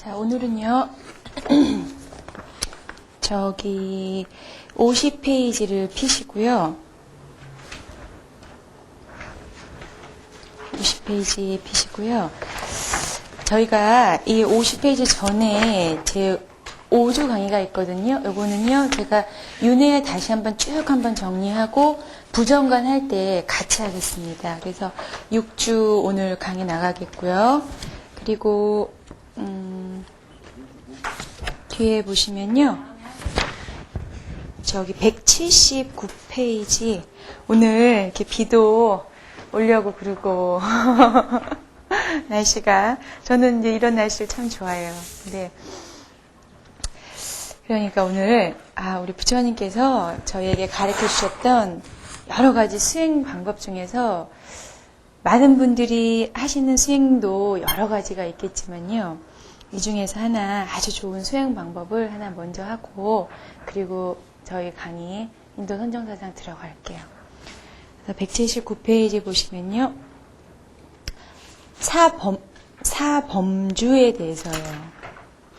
자, 오늘은요, 저기 50페이지를 피시고요. 50페이지 피시고요. 저희가 이 50페이지 전에 제 5주 강의가 있거든요. 요거는요, 제가 윤회 다시 한번 쭉 한번 정리하고 부정관 할 때 같이 하겠습니다. 그래서 6주 오늘 강의 나가겠고요. 그리고 뒤에 보시면요, 저기 179페이지 오늘 이렇게 비도 오려고 그러고 날씨가, 저는 이제 이런 날씨를 참 좋아해요. 근데 그러니까 오늘 우리 부처님께서 저희에게 가르쳐 주셨던 여러 가지 수행 방법 중에서 많은 분들이 하시는 수행도 여러 가지가 있겠지만요, 이 중에서 하나 아주 좋은 수행 방법을 하나 먼저 하고, 그리고 저희 강의 인도 선정사상 들어갈게요. 그래서 179페이지 보시면요, 사범주에 대해서요.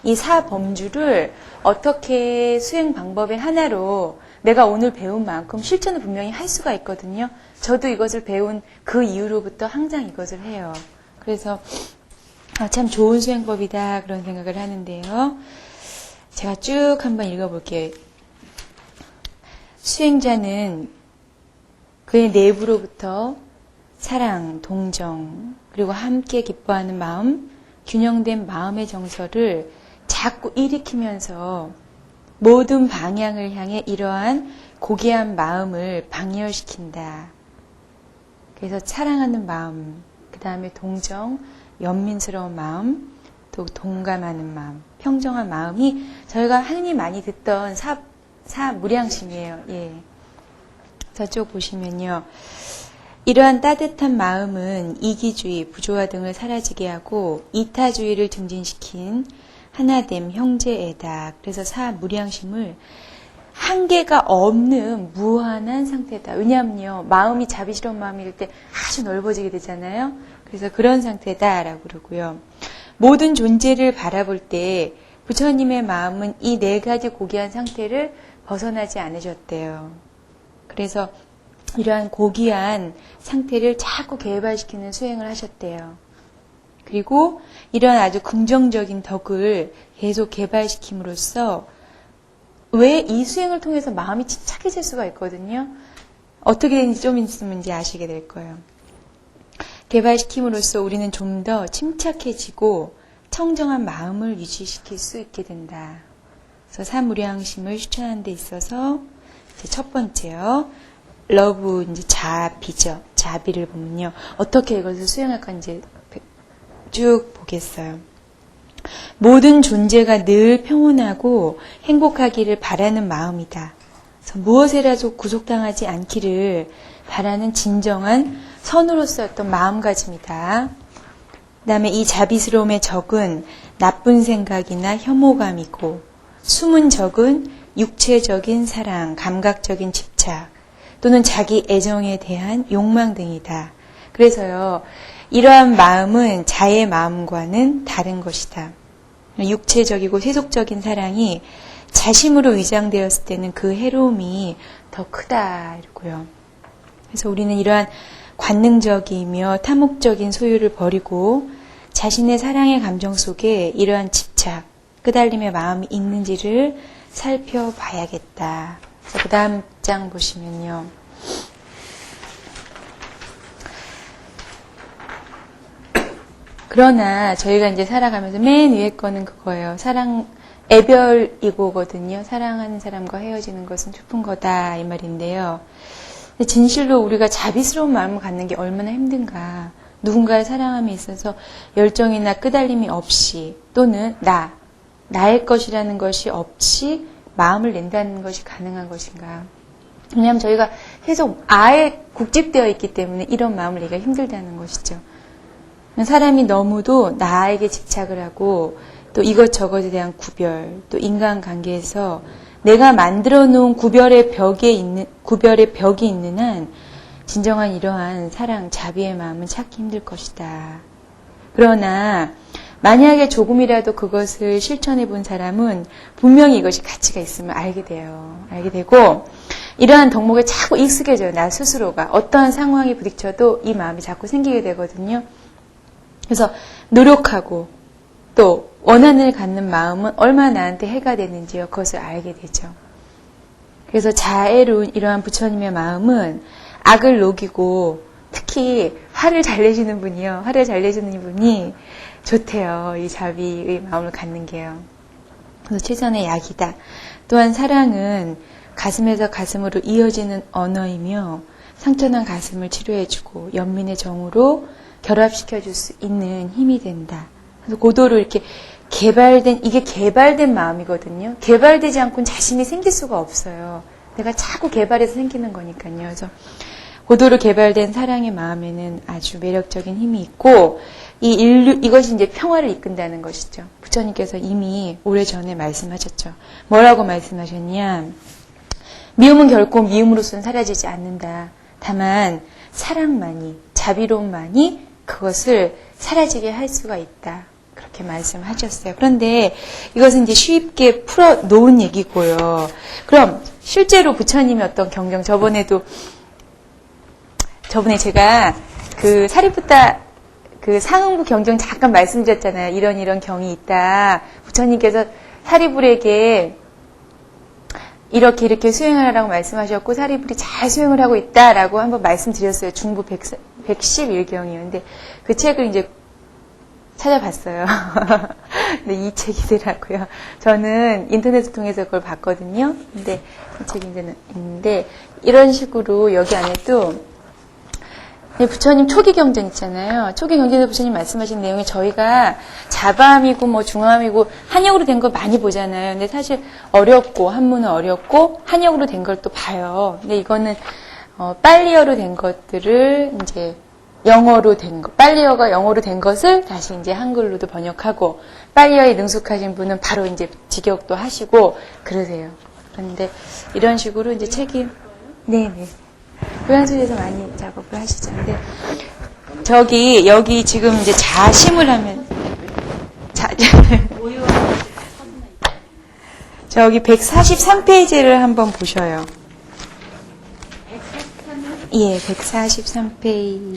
이 사범주를 어떻게 수행 방법의 하나로 내가 오늘 배운 만큼 실천을 분명히 할 수가 있거든요. 저도 이것을 배운 그 이후로부터 항상 이것을 해요. 그래서 참 좋은 수행법이다 그런 생각을 하는데요. 제가 쭉 한번 읽어볼게요. 수행자는 그의 내부로부터 사랑, 동정, 그리고 함께 기뻐하는 마음, 균형된 마음의 정서를 자꾸 일으키면서 모든 방향을 향해 이러한 고귀한 마음을 방열시킨다. 그래서 사랑하는 마음, 그 다음에 동정, 연민스러운 마음, 또 동감하는 마음, 평정한 마음이 저희가 흔히 많이 듣던 사무량심이에요. 예. 저쪽 보시면요, 이러한 따뜻한 마음은 이기주의, 부조화 등을 사라지게 하고 이타주의를 증진시킨 하나됨, 형제애다. 그래서 사무량심을 한계가 없는 무한한 상태다. 왜냐하면요, 마음이 자비스러운 마음일 때 아주 넓어지게 되잖아요. 그래서 그런 상태다라고 그러고요. 모든 존재를 바라볼 때 부처님의 마음은 이 네 가지 고귀한 상태를 벗어나지 않으셨대요. 그래서 이러한 고귀한 상태를 자꾸 개발시키는 수행을 하셨대요. 그리고 이런 아주 긍정적인 덕을 계속 개발시킴으로써, 왜 이 수행을 통해서 마음이 침착해질 수가 있거든요. 어떻게 되는지 좀 있으면 이제 아시게 될 거예요. 개발시킴으로써 우리는 좀 더 침착해지고 청정한 마음을 유지시킬 수 있게 된다. 그래서 사무량심을 실천하는 데 있어서 이제 첫 번째요, 러브, 이제 자비죠. 자비를 보면요, 어떻게 이것을 수행할까 이제 쭉 보겠어요. 모든 존재가 늘 평온하고 행복하기를 바라는 마음이다. 그래서 무엇에라도 구속당하지 않기를 바라는 진정한 선으로서의 어떤 마음가짐이다. 그 다음에 이 자비스러움의 적은 나쁜 생각이나 혐오감이고, 숨은 적은 육체적인 사랑, 감각적인 집착, 또는 자기 애정에 대한 욕망 등이다. 그래서요, 이러한 마음은 자의 마음과는 다른 것이다. 육체적이고 세속적인 사랑이 자심으로 위장되었을 때는 그 해로움이 더 크다 이러고요. 그래서 우리는 이러한 관능적이며 탐욕적인 소유를 버리고 자신의 사랑의 감정 속에 이러한 집착, 끄달림의 마음이 있는지를 살펴봐야겠다. 그래서 그 다음 장 보시면요, 그러나 저희가 이제 살아가면서 맨 위에 거는 그거예요. 사랑, 애별이고거든요. 사랑하는 사람과 헤어지는 것은 슬픈 거다 이 말인데요. 진실로 우리가 자비스러운 마음을 갖는 게 얼마나 힘든가. 누군가를 사랑함에 있어서 열정이나 끄달림이 없이, 또는 나의 것이라는 것이 없이 마음을 낸다는 것이 가능한 것인가. 왜냐하면 저희가 계속 아에 국집되어 있기 때문에 이런 마음을 내기가 힘들다는 것이죠. 사람이 너무도 나에게 집착을 하고, 또 이것저것에 대한 구별, 또 인간관계에서 내가 만들어 놓은 구별의 벽이 있는 한 진정한 이러한 사랑, 자비의 마음은 찾기 힘들 것이다. 그러나 만약에 조금이라도 그것을 실천해 본 사람은 분명히 이것이 가치가 있음을 알게 돼요. 알게 되고 이러한 덕목에 자꾸 익숙해져요. 나 스스로가. 어떠한 상황에 부딪혀도 이 마음이 자꾸 생기게 되거든요. 그래서 노력하고 또 원한을 갖는 마음은 얼마나 나한테 해가 되는지요. 그것을 알게 되죠. 그래서 자애로운 이러한 부처님의 마음은 악을 녹이고 특히 화를 잘 내시는 분이요. 화를 잘 내시는 분이 좋대요. 이 자비의 마음을 갖는 게요. 그래서 최선의 약이다. 또한 사랑은 가슴에서 가슴으로 이어지는 언어이며 상처난 가슴을 치료해주고 연민의 정으로 결합시켜줄 수 있는 힘이 된다. 그래서 고도로 이렇게 이게 개발된 마음이거든요. 개발되지 않고는 자신이 생길 수가 없어요. 내가 자꾸 개발해서 생기는 거니까요. 그래서 고도로 개발된 사랑의 마음에는 아주 매력적인 힘이 있고, 이것이 이제 평화를 이끈다는 것이죠. 부처님께서 이미 오래전에 말씀하셨죠. 뭐라고 말씀하셨냐. 미움은 결코 미움으로서는 사라지지 않는다. 다만, 사랑만이, 자비로움만이 그것을 사라지게 할 수가 있다. 그렇게 말씀하셨어요. 그런데 이것은 이제 쉽게 풀어 놓은 얘기고요. 그럼 실제로 부처님이 어떤 경경, 저번에 제가 그 사리푸타 그 상응부 경정 잠깐 말씀드렸잖아요. 이런 경이 있다. 부처님께서 사리불에게 이렇게 수행하라고 말씀하셨고 사리불이 잘 수행을 하고 있다라고 한번 말씀드렸어요. 중부 111경이요. 근데 그 책을 이제 찾아봤어요. 근데 이 책이더라고요. 저는 인터넷을 통해서 그걸 봤거든요. 근데 이 책이 이제는 있는데 이런 식으로 여기 안에도 부처님 초기 경전 있잖아요. 초기 경전에서 부처님 말씀하신 내용이 저희가 자바암이고 뭐 중암이고 한역으로 된 거 많이 보잖아요. 근데 사실 어렵고 한문은 어렵고 한역으로 된 걸 또 봐요. 근데 이거는 빨리어로 된 것들을 이제 영어로 된 것, 빨리어가 영어로 된 것을 다시 이제 한글로도 번역하고 빨리어에 능숙하신 분은 바로 이제 직역도 하시고 그러세요. 그런데 이런 식으로 이제 책이 네네. 고향소리에서 많이 작업을 하시죠. 근데 여기 지금 이제 자심을 하면 저기 143페이지를 한번 보셔요. 예, 143페이지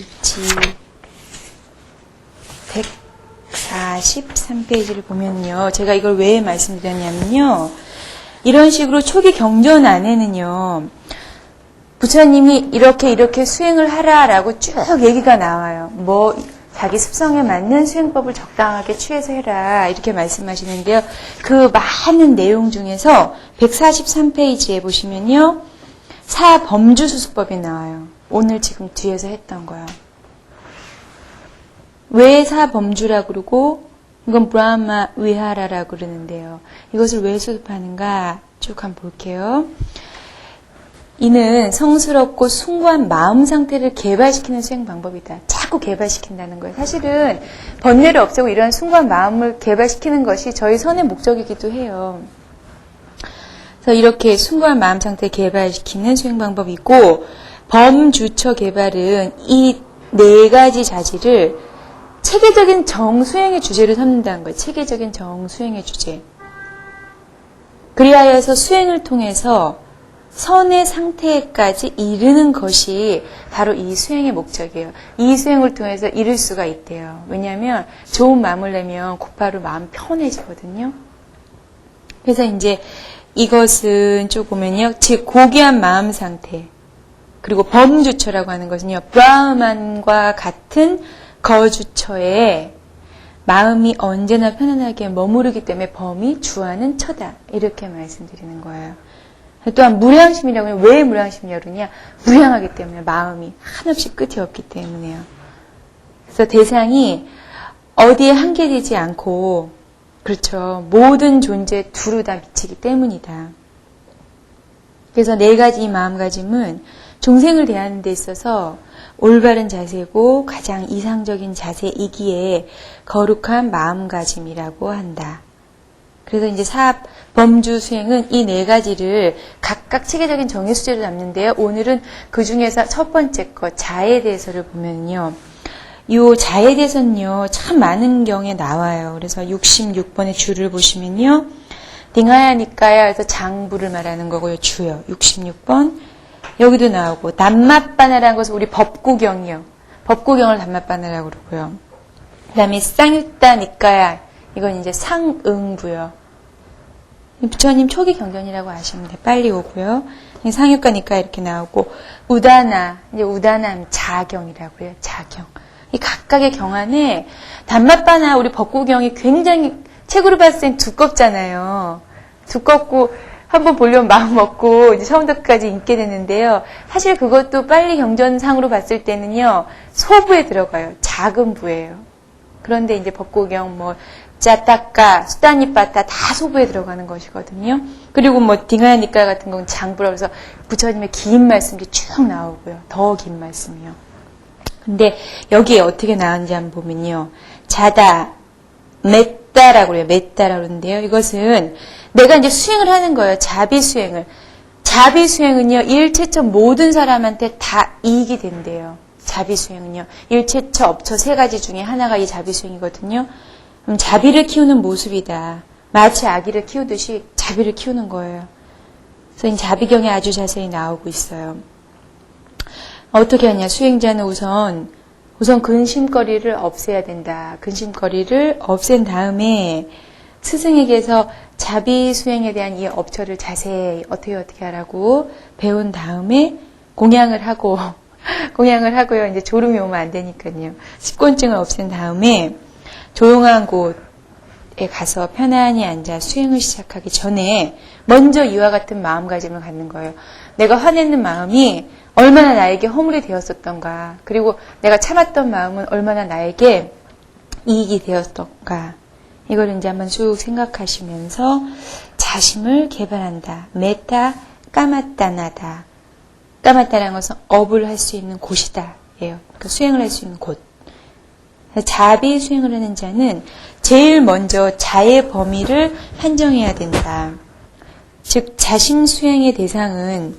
143페이지를 보면요. 제가 이걸 왜 말씀드렸냐면요. 이런 식으로 초기 경전 안에는요. 부처님이 이렇게 수행을 하라라고 쭉 얘기가 나와요. 자기 습성에 맞는 수행법을 적당하게 취해서 해라. 이렇게 말씀하시는데요. 그 많은 내용 중에서 143페이지에 보시면요. 사범주수수법이 나와요. 오늘 지금 뒤에서 했던 거요. 왜 사범주라고 그러고 이건 브라마 위하라라고 그러는데요. 이것을 왜 수습하는가 쭉 한번 볼게요. 이는 성스럽고 숭고한 마음 상태를 개발시키는 수행 방법이다. 자꾸 개발시킨다는 거예요. 사실은 번뇌를 없애고 이런 숭고한 마음을 개발시키는 것이 저희 선의 목적이기도 해요. 그래서 이렇게 숭고한 마음 상태를 개발시키는 수행 방법이고 범주처 개발은 이 네 가지 자질을 체계적인 정수행의 주제로 삼는다는 거예요. 체계적인 정수행의 주제. 그리하여서 수행을 통해서 선의 상태까지 이르는 것이 바로 이 수행의 목적이에요. 이 수행을 통해서 이룰 수가 있대요. 왜냐하면 좋은 마음을 내면 곧바로 마음 편해지거든요. 그래서 이제 이것은 쭉 보면요. 즉 고귀한 마음 상태 그리고 범주처라고 하는 것은요. 브라흐만과 같은 거주처에 마음이 언제나 편안하게 머무르기 때문에 범이 주하는 처다. 이렇게 말씀드리는 거예요. 또한 무량심이라고 하면 왜 무량심이라고 그러냐? 무량하기 때문에 마음이 한없이 끝이 없기 때문에요. 그래서 대상이 어디에 한계되지 않고 그렇죠. 모든 존재에 두루 다 미치기 때문이다. 그래서 네 가지 이 마음가짐은 중생을 대하는 데 있어서 올바른 자세고 가장 이상적인 자세이기에 거룩한 마음가짐이라고 한다. 그래서 이제 범주 수행은 이 네 가지를 각각 체계적인 정의 수제로 잡는데요. 오늘은 그 중에서 첫 번째 것, 자에 대해서를 보면요. 요 자에 대해서는요, 참 많은 경우에 나와요. 그래서 66번의 주를 보시면요. 딩하야니까야 해서 장부를 말하는 거고요. 주요. 66번. 여기도 나오고, 단맛바나라는 것은 우리 법구경이요. 법구경을 단맛바나라고 그러고요. 그 다음에 쌍유따니까야. 이건 이제 상응부요. 부처님 초기 경전이라고 아시면 돼요. 빨리 오고요. 상유가니까 이렇게 나오고, 우다나. 이제 우다나 자경이라고 해요. 자경. 이 각각의 경 안에 단맛바나 우리 법구경이 굉장히 책으로 봤을 땐 두껍잖아요. 두껍고 한번 보려면 마음 먹고 이제 처음부터 끝까지 읽게 되는데요. 사실 그것도 빨리 경전상으로 봤을 때는요. 소부에 들어가요. 작은 부예요. 그런데 이제 법구경 뭐 짜따까, 수다니빠따 다 소부에 들어가는 것이거든요. 그리고 뭐 딩하야니까 같은 경우는 장부라고 해서 부처님의 긴 말씀이 쭉 나오고요. 더 긴 말씀이요. 근데 여기에 어떻게 나왔는지 한번 보면요. 자다, 맺다라고 그래요. 맺다라고 그러는데요. 이것은 내가 이제 수행을 하는 거예요. 자비 수행을. 자비 수행은요. 일체처 모든 사람한테 다 이익이 된대요. 자비 수행은요. 일체처, 업처 세 가지 중에 하나가 이 자비 수행이거든요. 그럼 자비를 키우는 모습이다. 마치 아기를 키우듯이 자비를 키우는 거예요. 그래서 이 자비경에 아주 자세히 나오고 있어요. 어떻게 하냐. 수행자는 우선 근심거리를 없애야 된다. 근심거리를 없앤 다음에 스승에게서 자비 수행에 대한 이 업처를 자세히 어떻게 하라고 배운 다음에 공양을 하고요. 이제 졸음이 오면 안 되니까요. 식곤증을 없앤 다음에 조용한 곳에 가서 편안히 앉아 수행을 시작하기 전에 먼저 이와 같은 마음가짐을 갖는 거예요. 내가 화내는 마음이 얼마나 나에게 허물이 되었었던가. 그리고 내가 참았던 마음은 얼마나 나에게 이익이 되었던가. 이걸 이제 한번 쭉 생각하시면서 자심을 개발한다. 메타 까마따나다. 까마따라는 것은 업을 할 수 있는 곳이다. 예요. 그러니까 수행을 할 수 있는 곳. 자비 수행을 하는 자는 제일 먼저 자의 범위를 한정해야 된다. 즉 자심 수행의 대상은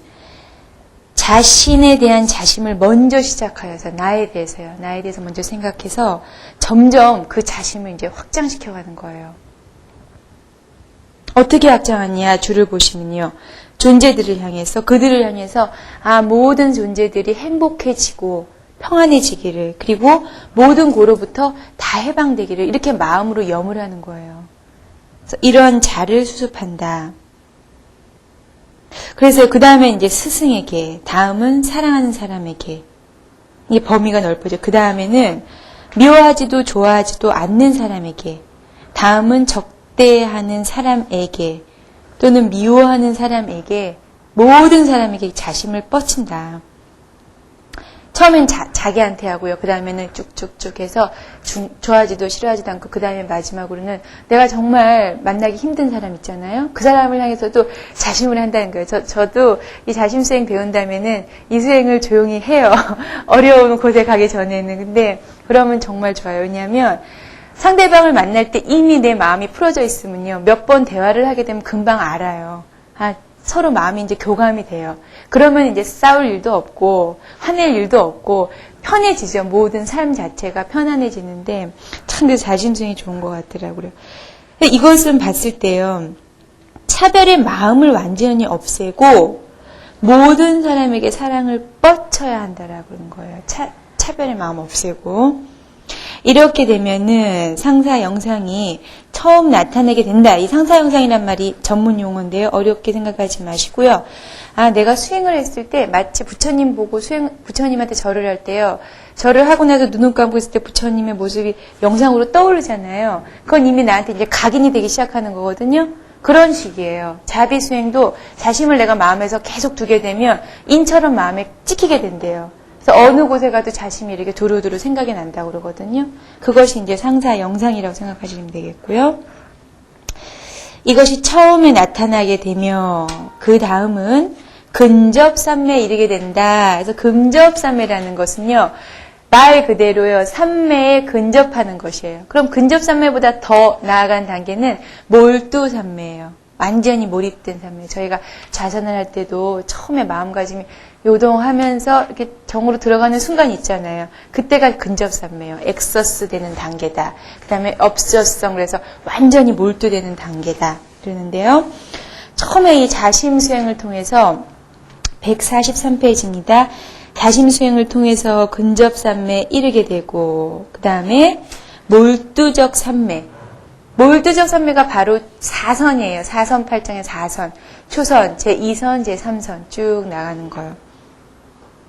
자신에 대한 자심을 먼저 시작하여서 나에 대해서요. 나에 대해서 먼저 생각해서 점점 그 자심을 이제 확장시켜가는 거예요. 어떻게 확장하냐 줄을 보시면요. 존재들을 향해서 그들을 향해서 모든 존재들이 행복해지고 평안해지기를 그리고 모든 고로부터 다 해방되기를 이렇게 마음으로 염을 하는 거예요. 그래서 이런 자를 수습한다. 그래서 그 다음에 이제 스승에게, 다음은 사랑하는 사람에게, 이게 범위가 넓어져. 그 다음에는 미워하지도 좋아하지도 않는 사람에게, 다음은 적대하는 사람에게, 또는 미워하는 사람에게, 모든 사람에게 자심을 뻗친다. 처음엔 자기한테 하고요. 그 다음에는 쭉쭉쭉 해서 좋아하지도 싫어하지도 않고 그 다음에 마지막으로는 내가 정말 만나기 힘든 사람 있잖아요. 그 사람을 향해서도 자심을 한다는 거예요. 저도 이 자심 수행 배운다면은 이 수행을 조용히 해요. 어려운 곳에 가기 전에는. 근데 그러면 정말 좋아요. 왜냐하면 상대방을 만날 때 이미 내 마음이 풀어져 있으면요. 몇 번 대화를 하게 되면 금방 알아요. 서로 마음이 이제 교감이 돼요. 그러면 이제 싸울 일도 없고, 화낼 일도 없고, 편해지죠. 모든 삶 자체가 편안해지는데, 참 그 자심수행이 좋은 것 같더라고요. 이것은 봤을 때요, 차별의 마음을 완전히 없애고, 모든 사람에게 사랑을 뻗쳐야 한다라고 그런 거예요. 차별의 마음 없애고. 이렇게 되면은 상사 영상이 처음 나타나게 된다. 이 상사 영상이란 말이 전문 용어인데요. 어렵게 생각하지 마시고요. 내가 수행을 했을 때 마치 부처님 보고 부처님한테 절을 할 때요. 절을 하고 나서 눈을 감고 있을 때 부처님의 모습이 영상으로 떠오르잖아요. 그건 이미 나한테 이제 각인이 되기 시작하는 거거든요. 그런 식이에요. 자비 수행도 자심을 내가 마음에서 계속 두게 되면 인처럼 마음에 찍히게 된대요. 그래서 어느 곳에 가도 자심이 이렇게 두루두루 생각이 난다고 그러거든요. 그것이 이제 상사 영상이라고 생각하시면 되겠고요. 이것이 처음에 나타나게 되며 그 다음은 근접삼매에 이르게 된다. 그래서 근접삼매라는 것은요. 말 그대로요. 삼매에 근접하는 것이에요. 그럼 근접삼매보다 더 나아간 단계는 몰두삼매예요. 완전히 몰입된 삶이에요. 저희가 자선을 할 때도 처음에 마음가짐이 요동하면서 이렇게 정으로 들어가는 순간이 있잖아요. 그때가 근접산매예요. 엑서스 되는 단계다. 그 다음에 업저성, 그래서 완전히 몰두되는 단계다. 그러는데요. 처음에 이 자심 수행을 통해서 143페이지입니다. 자심 수행을 통해서 근접산매에 이르게 되고, 그 다음에 몰두적 산매. 몰두적 산매가 바로 4선이에요. 4선 8장의 4선. 초선, 제2선, 제3선 쭉 나가는 거예요.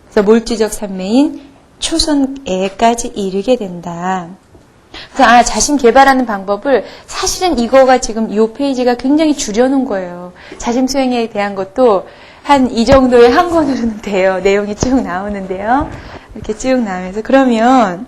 그래서 몰두적 산매인 초선에까지 이르게 된다. 그래서 자신 개발하는 방법을 사실은 이거가 지금 이 페이지가 굉장히 줄여놓은 거예요. 자심 수행에 대한 것도 한 이 정도의 한 권으로는 돼요. 내용이 쭉 나오는데요. 이렇게 쭉 나오면서 그러면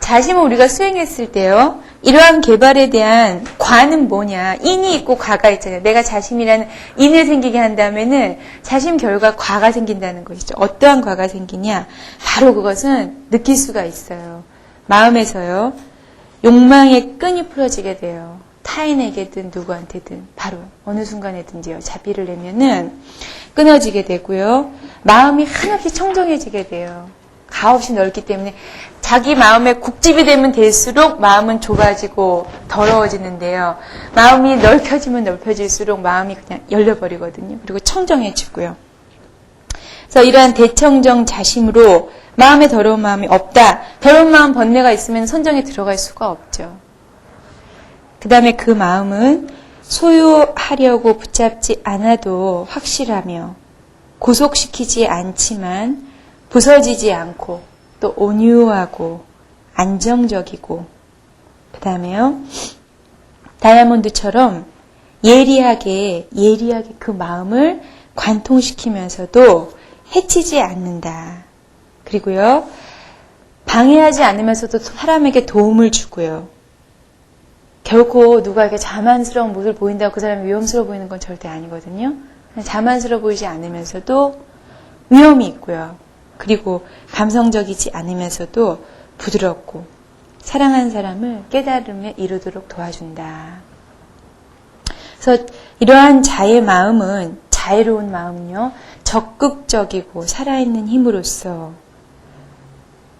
자심을 우리가 수행했을 때요. 이러한 개발에 대한 과는 뭐냐. 인이 있고 과가 있잖아요. 내가 자심이라는 인을 생기게 한다면은 자심 결과 과가 생긴다는 것이죠. 어떠한 과가 생기냐. 바로 그것은 느낄 수가 있어요. 마음에서요. 욕망의 끈이 풀어지게 돼요. 타인에게든 누구한테든 바로 어느 순간에든지요. 자비를 내면은 끊어지게 되고요. 마음이 한없이 청정해지게 돼요. 가없이 넓기 때문에 자기 마음에 국집이 되면 될수록 마음은 좁아지고 더러워지는데요. 마음이 넓혀지면 넓혀질수록 마음이 그냥 열려버리거든요. 그리고 청정해지고요. 그래서 이러한 대청정 자심으로 마음에 더러운 마음이 없다. 더러운 마음 번뇌가 있으면 선정에 들어갈 수가 없죠. 그 다음에 그 마음은 소유하려고 붙잡지 않아도 확실하며 구속시키지 않지만 부서지지 않고 또 온유하고 안정적이고 그 다음에요. 다이아몬드처럼 예리하게 그 마음을 관통시키면서도 해치지 않는다. 그리고요. 방해하지 않으면서도 사람에게 도움을 주고요. 결코 누가 이렇게 자만스러운 모습을 보인다고 그 사람이 위험스러워 보이는 건 절대 아니거든요. 자만스러워 보이지 않으면서도 위험이 있고요. 그리고 감성적이지 않으면서도 부드럽고 사랑하는 사람을 깨달음에 이르도록 도와준다. 그래서 이러한 자의 마음은 자애로운 마음은요. 적극적이고 살아있는 힘으로써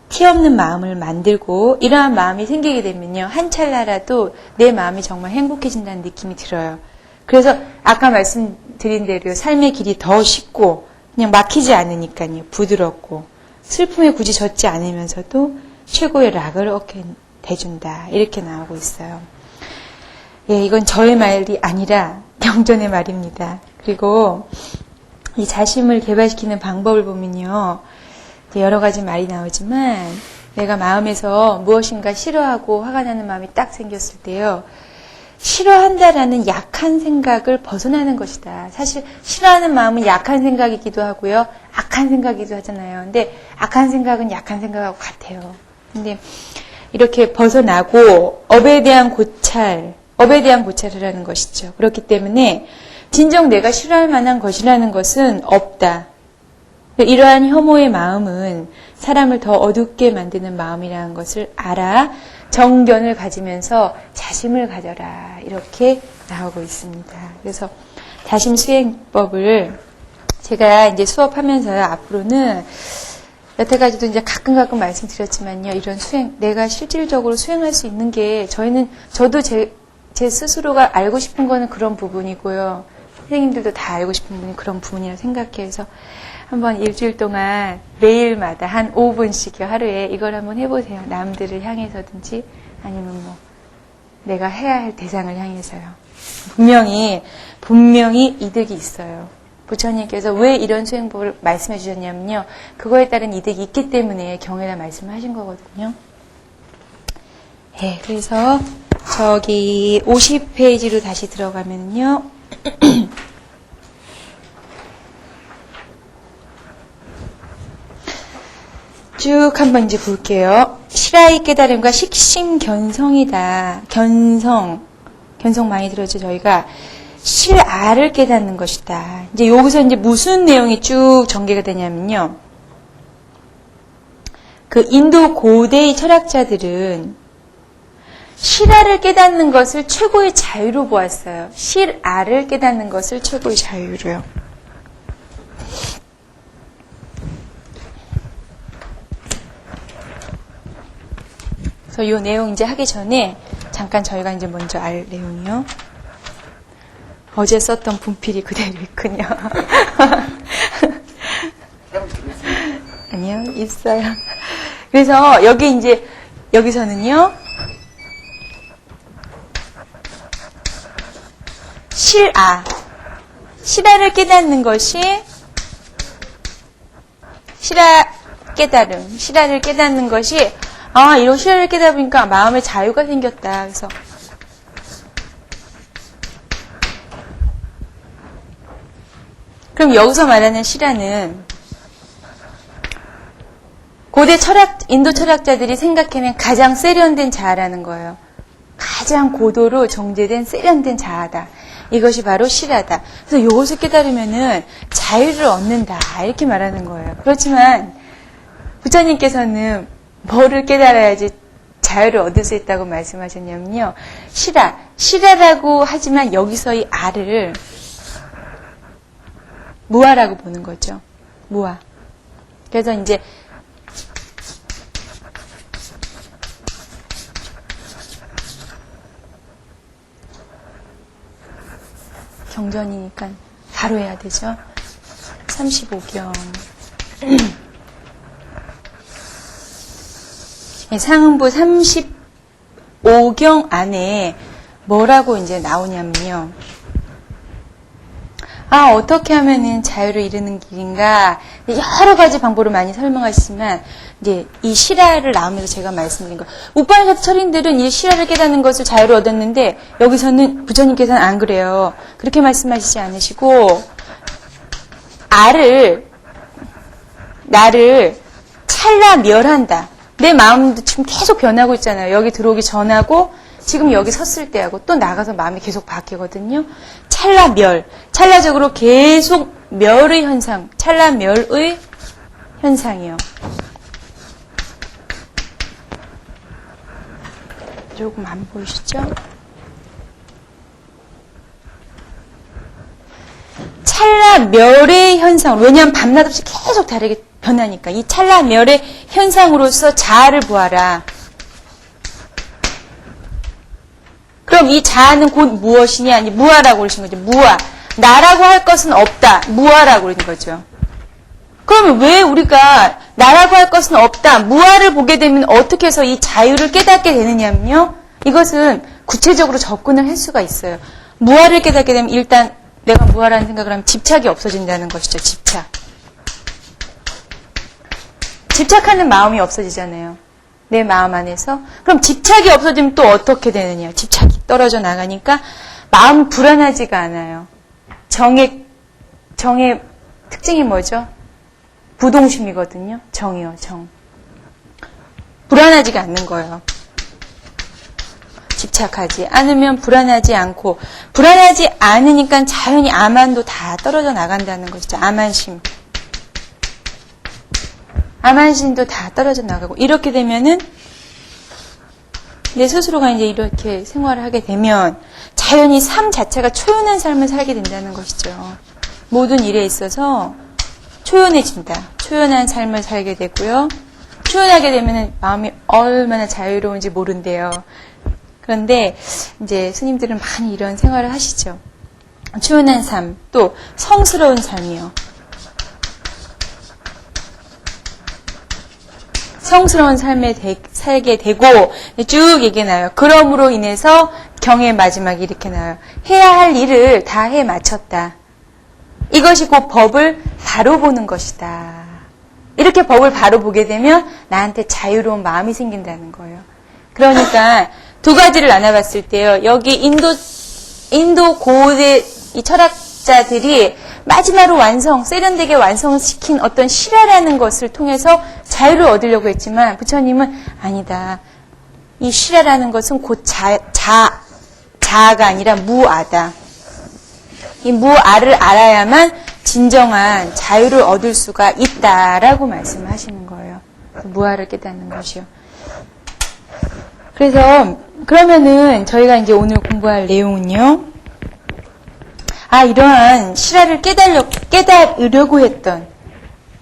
티 없는 마음을 만들고 이러한 마음이 생기게 되면요. 한 찰나라도 내 마음이 정말 행복해진다는 느낌이 들어요. 그래서 아까 말씀드린 대로 삶의 길이 더 쉽고 그냥 막히지 않으니까요. 부드럽고 슬픔에 굳이 젖지 않으면서도 최고의 락을 얻게 돼준다. 이렇게 나오고 있어요. 예, 이건 저의 말이 아니라 경전의 말입니다. 그리고 이 자심을 개발시키는 방법을 보면요. 여러 가지 말이 나오지만 내가 마음에서 무엇인가 싫어하고 화가 나는 마음이 딱 생겼을 때요. 싫어한다라는 약한 생각을 벗어나는 것이다. 사실 싫어하는 마음은 약한 생각이기도 하고요. 악한 생각이기도 하잖아요. 근데 악한 생각은 약한 생각하고 같아요. 근데 이렇게 벗어나고 업에 대한 고찰을 하는 것이죠. 그렇기 때문에 진정 내가 싫어할 만한 것이라는 것은 없다. 이러한 혐오의 마음은 사람을 더 어둡게 만드는 마음이라는 것을 알아 정견을 가지면서 자심을 가져라. 이렇게 나오고 있습니다. 그래서 자심 수행법을 제가 이제 수업하면서요. 앞으로는 여태까지도 이제 가끔 말씀드렸지만요. 이런 수행, 내가 실질적으로 수행할 수 있는 게 저도 제 스스로가 알고 싶은 거는 그런 부분이고요. 선생님들도 다 알고 싶은 부분이 그런 부분이라고 생각해서 한번 일주일 동안 매일마다 한 5분씩요. 하루에 이걸 한번 해보세요. 남들을 향해서든지 아니면 내가 해야 할 대상을 향해서요. 분명히 이득이 있어요. 부처님께서 왜 이런 수행법을 말씀해 주셨냐면요. 그거에 따른 이득이 있기 때문에 경에다 말씀을 하신 거거든요. 네, 그래서 저기 50페이지로 다시 들어가면요. 쭉 한번 이제 볼게요. 실화의 깨달음과 식심견성이다. 견성 많이 들었죠, 저희가. 실아를 깨닫는 것이다. 이제 여기서 이제 무슨 내용이 쭉 전개가 되냐면요. 그 인도 고대의 철학자들은 실아를 깨닫는 것을 최고의 자유로 보았어요. 실아를 깨닫는 것을 최고의 자유로요. 그래서 이 내용 이제 하기 전에 잠깐 저희가 이제 먼저 알 내용이요. 어제 썼던 분필이 그대로 있군요. 아니요, 있어요. 그래서 여기 이제 여기서는요. 실아를 깨닫는 것이 실아를 깨닫는 것이 이런 실아를 깨닫으니까 마음의 자유가 생겼다. 그래서 그럼 여기서 말하는 실아는 고대 인도 철학자들이 생각해낸 가장 세련된 자아라는 거예요. 가장 고도로 정제된 세련된 자아다. 이것이 바로 실아다. 그래서 이것을 깨달으면은 자유를 얻는다. 이렇게 말하는 거예요. 그렇지만 부처님께서는 뭐를 깨달아야지 자유를 얻을 수 있다고 말씀하셨냐면요. 실아라고 하지만 여기서 이 아를 무아라고 보는 거죠. 무아. 그래서 이제 경전이니까 바로 해야 되죠. 35경. 상응부 35경 안에 뭐라고 이제 나오냐면요. 어떻게 하면은 자유를 이루는 길인가. 여러 가지 방법으로 많이 설명하시지만, 이제 이 실아를 나오면서 제가 말씀드린 거. 우파니샤드 철인들은 이 실아를 깨닫는 것을 자유를 얻었는데, 여기서는 부처님께서는 안 그래요. 그렇게 말씀하시지 않으시고, 나를 찰나 멸한다. 내 마음도 지금 계속 변하고 있잖아요. 여기 들어오기 전하고, 지금 여기 섰을 때하고 또 나가서 마음이 계속 바뀌거든요. 찰나적으로 계속 멸의 현상, 찰나멸의 현상이요. 조금 안 보이시죠? 찰나멸의 현상, 왜냐하면 밤낮 없이 계속 다르게 변하니까 이 찰나멸의 현상으로서 자아를 보아라. 그럼 이 자아는 곧 무엇이냐? 무아라고 그러신 거죠. 무아. 나라고 할 것은 없다. 무아라고 그러는 거죠. 그러면 왜 우리가 나라고 할 것은 없다. 무아를 보게 되면 어떻게 해서 이 자유를 깨닫게 되느냐면요. 이것은 구체적으로 접근을 할 수가 있어요. 무아를 깨닫게 되면 일단 내가 무아라는 생각을 하면 집착이 없어진다는 것이죠. 집착하는 마음이 없어지잖아요. 내 마음 안에서. 그럼 집착이 없어지면 또 어떻게 되느냐. 집착이 떨어져 나가니까 마음 불안하지가 않아요. 정의 특징이 뭐죠? 부동심이거든요. 정이요, 정. 불안하지가 않는 거예요. 집착하지 않으면 불안하지 않고, 불안하지 않으니까 자연히 아만도 다 떨어져 나간다는 것이죠. 아만심도 다 떨어져 나가고, 이렇게 되면은 내 스스로가 이제 이렇게 생활을 하게 되면 자연히 삶 자체가 초연한 삶을 살게 된다는 것이죠. 모든 일에 있어서 초연해진다. 초연한 삶을 살게 되고요. 초연하게 되면은 마음이 얼마나 자유로운지 모른대요. 그런데 이제 스님들은 많이 이런 생활을 하시죠. 초연한 삶, 또 성스러운 삶이요. 성스러운 삶에 살게 되고 쭉 얘기 나요. 그러므로 인해서 경의 마지막에 이렇게 나와요. 해야 할 일을 다 해 마쳤다. 이것이 곧 법을 바로 보는 것이다. 이렇게 법을 바로 보게 되면 나한테 자유로운 마음이 생긴다는 거예요. 그러니까 두 가지를 나눠봤을 때요. 여기 인도 고대 이 철학자들이 마지막으로 세련되게 완성시킨 어떤 실화라는 것을 통해서 자유를 얻으려고 했지만 부처님은 아니다. 이 실화라는 것은 곧 자아가 아니라 무아다. 이 무아를 알아야만 진정한 자유를 얻을 수가 있다라고 말씀하시는 거예요. 무아를 깨닫는 것이요. 그래서 그러면은 저희가 이제 오늘 공부할 내용은요. 이러한 실화를 깨달으려고 했던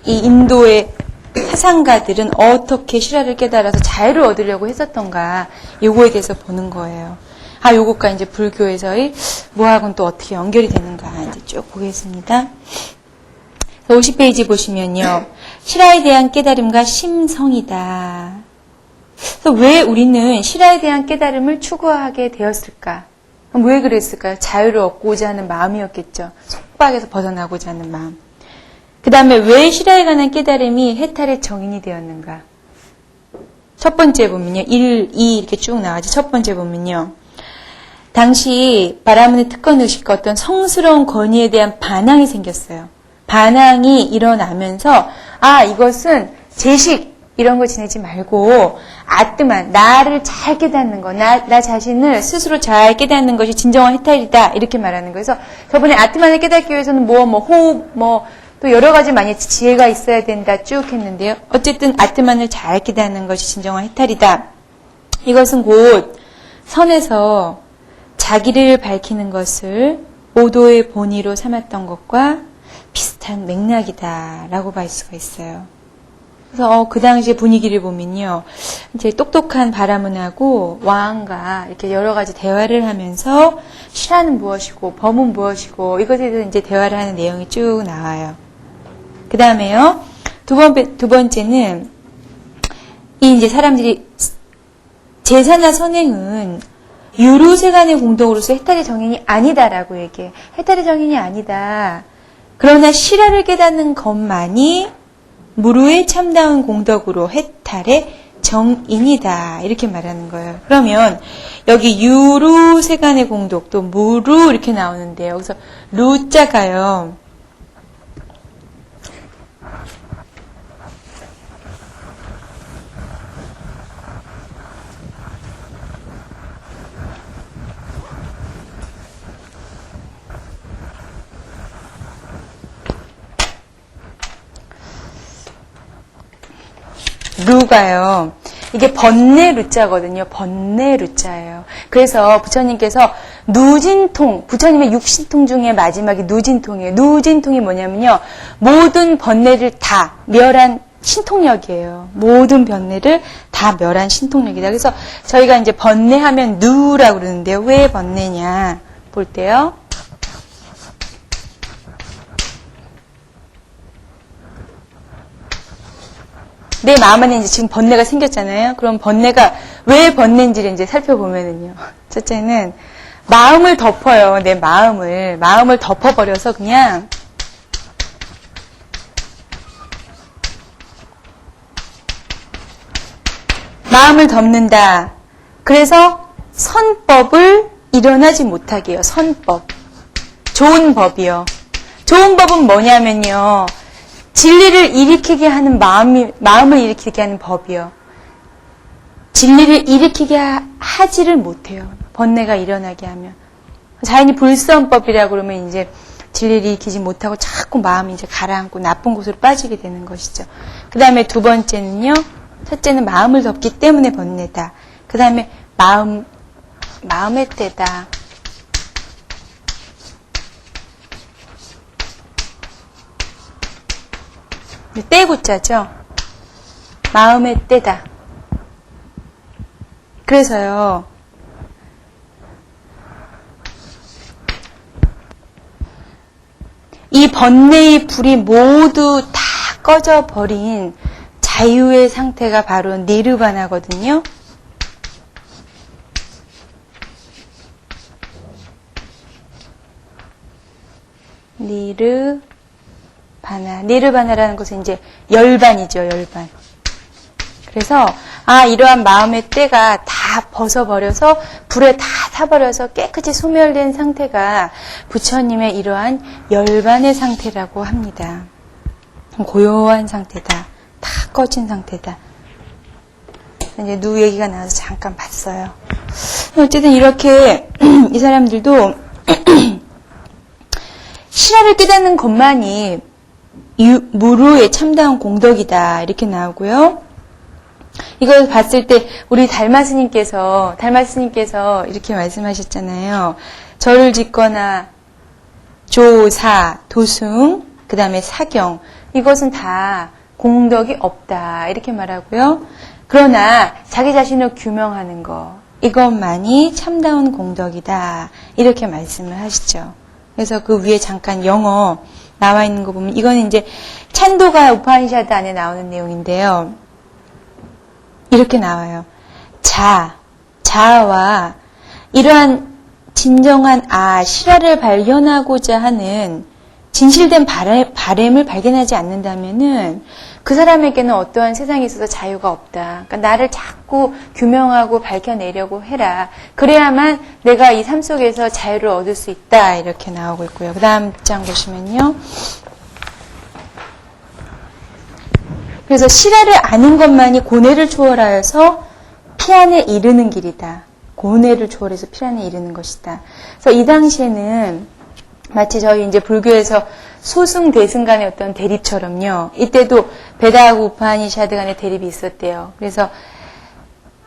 이 인도의 사상가들은 어떻게 실화를 깨달아서 자유를 얻으려고 했었던가, 요거에 대해서 보는 거예요. 요것과 이제 불교에서의 뭐하고는 또 어떻게 연결이 되는가 이제 쭉 보겠습니다. 50페이지 보시면요. 실화에 대한 깨달음과 심성이다. 그래서 왜 우리는 실화에 대한 깨달음을 추구하게 되었을까? 왜 그랬을까요? 자유를 얻고자 하는 마음이었겠죠. 속박에서 벗어나고자 하는 마음. 그 다음에 왜 실화에 관한 깨달음이 해탈의 정인이 되었는가? 첫 번째 보면요. 1, 2 이렇게 쭉 나와죠. 첫 번째 보면요. 당시 바라문의 특권의식과 어떤 성스러운 권위에 대한 반항이 생겼어요. 반항이 일어나면서 이것은 제식 이런 거 지내지 말고 아뜨만 나를 잘 깨닫는 거, 나 자신을 스스로 잘 깨닫는 것이 진정한 해탈이다 이렇게 말하는 거예요. 그래서 저번에 아뜨만을 깨닫기 위해서는 호흡 또 여러 가지 많이 지혜가 있어야 된다 쭉 했는데요. 어쨌든 아뜨만을 잘 깨닫는 것이 진정한 해탈이다. 이것은 곧 선에서 자기를 밝히는 것을 오도의 본의로 삼았던 것과 비슷한 맥락이다라고 볼 수가 있어요. 그래서 그 당시의 분위기를 보면요, 이제 똑똑한 바라문하고 왕과 이렇게 여러 가지 대화를 하면서 실화는 무엇이고 범은 무엇이고 이것에 대해서 이제 대화를 하는 내용이 쭉 나와요. 그 다음에요, 두 번째는 이 이제 사람들이 제사나 선행은 유루세간의 공덕으로서 해탈의 정인이 아니다라고 얘기해. 해탈의 정인이 아니다. 그러나 실화를 깨닫는 것만이 무루의 참다운 공덕으로 해탈의 정인이다. 이렇게 말하는 거예요. 그러면 여기 유루세간의 공덕 또 무루 이렇게 나오는데요. 여기서 루자가요. 루가요. 이게 번뇌 루자거든요. 번뇌 루자예요. 그래서 부처님께서 누진통, 부처님의 육신통 중에 마지막이 누진통이에요. 누진통이 뭐냐면요. 모든 번뇌를 다 멸한 신통력이에요. 모든 번뇌를 다 멸한 신통력이다. 그래서 저희가 이제 번뇌하면 누라고 그러는데요. 왜 번뇌냐 볼 때요. 내 마음 안에 이제 지금 번뇌가 생겼잖아요. 그럼 번뇌가 왜 번뇌인지를 이제 살펴보면은요. 첫째는 마음을 덮어요. 내 마음을 덮어버려서 그냥 마음을 덮는다. 그래서 선법을 일어나지 못하게 해요. 선법. 좋은 법이요. 좋은 법은 뭐냐면요. 진리를 일으키게 하는 마음을 일으키게 하는 법이요. 진리를 일으키게 하지를 못해요. 번뇌가 일어나게 하면. 자연히 불선법이라고 그러면 이제 진리를 일으키지 못하고 자꾸 마음이 이제 가라앉고 나쁜 곳으로 빠지게 되는 것이죠. 그 다음에 두 번째는요. 첫째는 마음을 덮기 때문에 번뇌다. 그 다음에 마음의 때다. 때고자죠. 마음의 때다. 그래서요. 이 번뇌의 불이 모두 다 꺼져버린 자유의 상태가 바로 니르바나거든요. 니르바나라는 것은 이제 열반이죠, 열반. 그래서 이러한 마음의 때가 다 벗어버려서 불에 다 타버려서 깨끗이 소멸된 상태가 부처님의 이러한 열반의 상태라고 합니다. 고요한 상태다. 다 꺼진 상태다. 이제 누 얘기가 나와서 잠깐 봤어요. 어쨌든 이렇게 이 사람들도 실화를 깨닫는 것만이 무루의 참다운 공덕이다. 이렇게 나오고요. 이걸 봤을 때 우리 달마스님께서 이렇게 말씀하셨잖아요. 절을 짓거나 조사, 도승, 그 다음에 사경, 이것은 다 공덕이 없다 이렇게 말하고요. 그러나 자기 자신을 규명하는 것, 이것만이 참다운 공덕이다 이렇게 말씀을 하시죠. 그래서 그 위에 잠깐 영어 나와 있는 거 보면 이거는 이제 찬도가 우파니샤드 안에 나오는 내용인데요. 이렇게 나와요. 자아와 이러한 진정한 실화를 발견하고자 하는 진실된 바램을 발견하지 않는다면은 그 사람에게는 어떠한 세상에 있어서 자유가 없다. 그러니까 나를 자꾸 규명하고 밝혀내려고 해라. 그래야만 내가 이 삶 속에서 자유를 얻을 수 있다. 이렇게 나오고 있고요. 그 다음 장 보시면요. 그래서 실화를 아는 것만이 고뇌를 초월하여서 피안에 이르는 길이다. 고뇌를 초월해서 피안에 이르는 것이다. 그래서 이 당시에는 마치 저희 이제 불교에서 소승 대승 간의 어떤 대립처럼요. 이때도 베다하고 우파니샤드 간의 대립이 있었대요. 그래서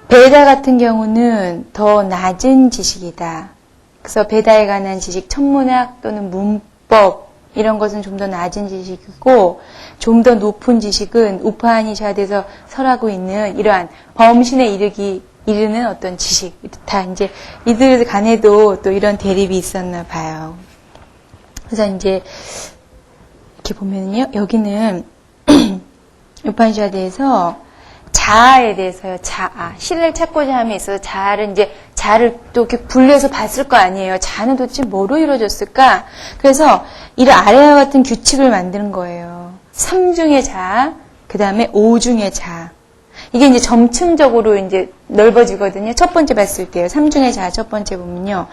베다 같은 경우는 더 낮은 지식이다. 그래서 베다에 관한 지식, 천문학 또는 문법 이런 것은 좀 더 낮은 지식이고 좀 더 높은 지식은 우파니샤드에서 설하고 있는 이러한 범신에 이르는 어떤 지식. 다 이제 이들 간에도 또 이런 대립이 있었나 봐요. 그래서 이제 이렇게 보면요. 여기는 우파니샤드에서 자아에 대해서요. 신을 찾고자 함에 있어서 자아를 또 이렇게 분리해서 봤을 거 아니에요. 자아는 도대체 뭐로 이루어졌을까? 그래서 이런 아래와 같은 규칙을 만드는 거예요. 3중의 자아, 그 다음에 5중의 자아. 이게 이제 점층적으로 이제 넓어지거든요. 첫 번째 봤을 때요. 3중의 자아 첫 번째 보면요.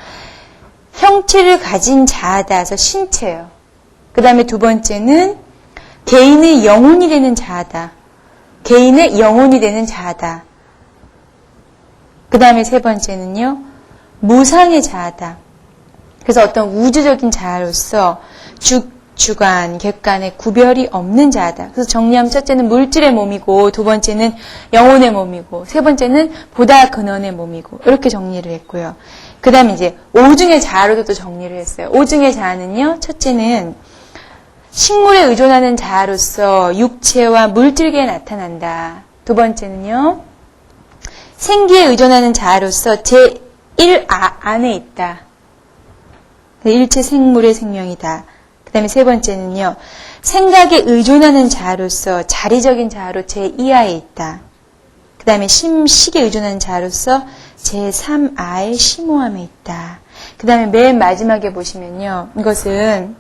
형체를 가진 자아다. 그래서 신체예요. 그 다음에 두 번째는 개인의 영혼이 되는 자아다. 개인의 영혼이 되는 자아다. 그 다음에 세 번째는요. 무상의 자아다. 그래서 어떤 우주적인 자아로서 주관, 객관의 구별이 없는 자아다. 그래서 정리하면 첫째는 물질의 몸이고 두 번째는 영혼의 몸이고 세 번째는 보다 근원의 몸이고 이렇게 정리를 했고요. 그 다음에 이제 오중의 자아로도 또 정리를 했어요. 오중의 자아는요. 첫째는 식물에 의존하는 자아로서 육체와 물질계에 나타난다. 두 번째는요. 생기에 의존하는 자아로서 제1 안에 있다. 일체 생물의 생명이다. 그 다음에 세 번째는요. 생각에 의존하는 자아로서 자리적인 자아로 제2아에 있다. 그 다음에 심식에 의존하는 자아로서 제3아의 심오함에 있다. 그 다음에 맨 마지막에 보시면요. 이것은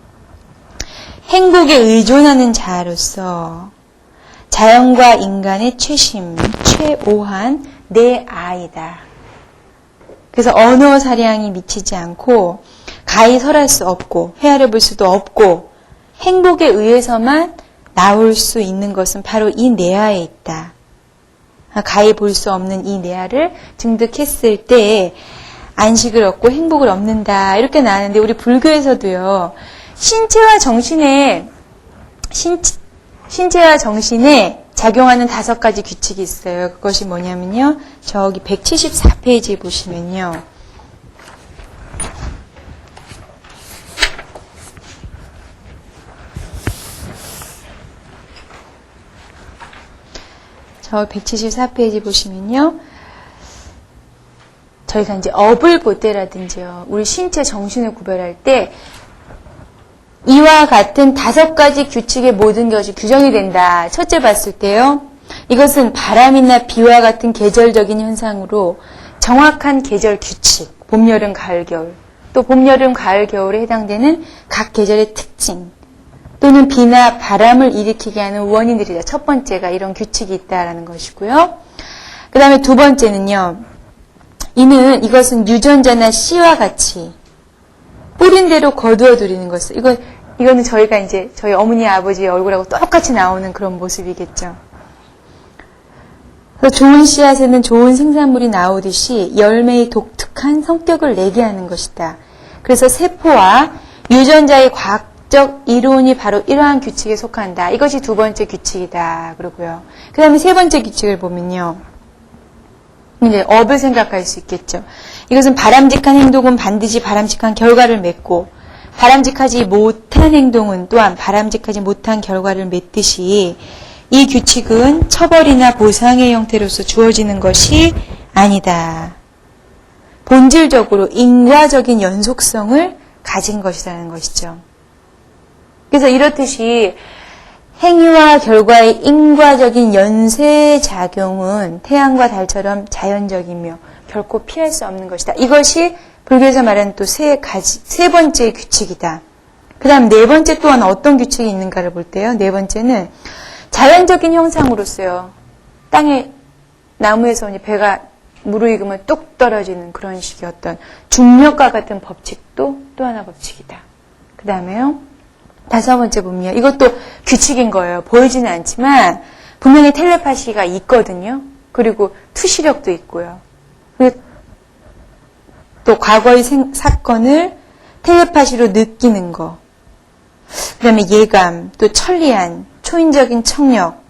행복에 의존하는 자아로서 자연과 인간의 최심, 최오한 내 아이다. 그래서 언어 사량이 미치지 않고 가히 설할 수 없고 헤아려 볼 수도 없고 행복에 의해서만 나올 수 있는 것은 바로 이 내아에 있다. 가히 볼 수 없는 이 내아를 증득했을 때 안식을 얻고 행복을 얻는다. 이렇게 나왔는데 우리 불교에서도요. 신체와 정신에 작용하는 5가지 규칙이 있어요. 그것이 뭐냐면요. 저기 174페이지에 보시면요. 저 174페이지 보시면요. 저희가 이제 업을 볼 때라든지요. 우리 신체, 정신을 구별할 때 이와 같은 5가지 규칙의 모든 것이 규정이 된다. 첫째 봤을 때요. 이것은 바람이나 비와 같은 계절적인 현상으로 정확한 계절 규칙, 봄, 여름, 가을, 겨울, 또 봄, 여름, 가을, 겨울에 해당되는 각 계절의 특징, 또는 비나 바람을 일으키게 하는 원인들이다. 첫 번째가 이런 규칙이 있다라는 것이고요. 그 다음에 두 번째는요. 이것은 유전자나 씨와 같이 뿌린 대로 거두어 들이는 것을. 이거는 저희가 이제 저희 어머니 아버지의 얼굴하고 똑같이 나오는 그런 모습이겠죠. 그래서 좋은 씨앗에는 좋은 생산물이 나오듯이 열매의 독특한 성격을 내게 하는 것이다. 그래서 세포와 유전자의 과학적 이론이 바로 이러한 규칙에 속한다. 이것이 두 번째 규칙이다. 그러고요. 그 다음에 세 번째 규칙을 보면요. 이제 업을 생각할 수 있겠죠. 이것은 바람직한 행동은 반드시 바람직한 결과를 맺고 바람직하지 못한 행동은 또한 바람직하지 못한 결과를 맺듯이 이 규칙은 처벌이나 보상의 형태로서 주어지는 것이 아니다. 본질적으로 인과적인 연속성을 가진 것이라는 것이죠. 그래서 이렇듯이 행위와 결과의 인과적인 연쇄작용은 태양과 달처럼 자연적이며 결코 피할 수 없는 것이다. 이것이 불교에서 말하는 또 세 번째 규칙이다. 그 다음 네 번째 또한 어떤 규칙이 있는가를 볼 때요. 네 번째는 자연적인 형상으로서요. 땅에 나무에서 이제 배가 무르익으면 뚝 떨어지는 그런 식의 어떤 중력과 같은 법칙도 또 하나 법칙이다. 그 다음에요. 다섯 번째 보면요. 이것도 규칙인 거예요. 보이지는 않지만 분명히 텔레파시가 있거든요. 그리고 투시력도 있고요. 그리고 또 과거의 사건을 텔레파시로 느끼는 거. 그 다음에 예감, 또 천리안, 초인적인 청력,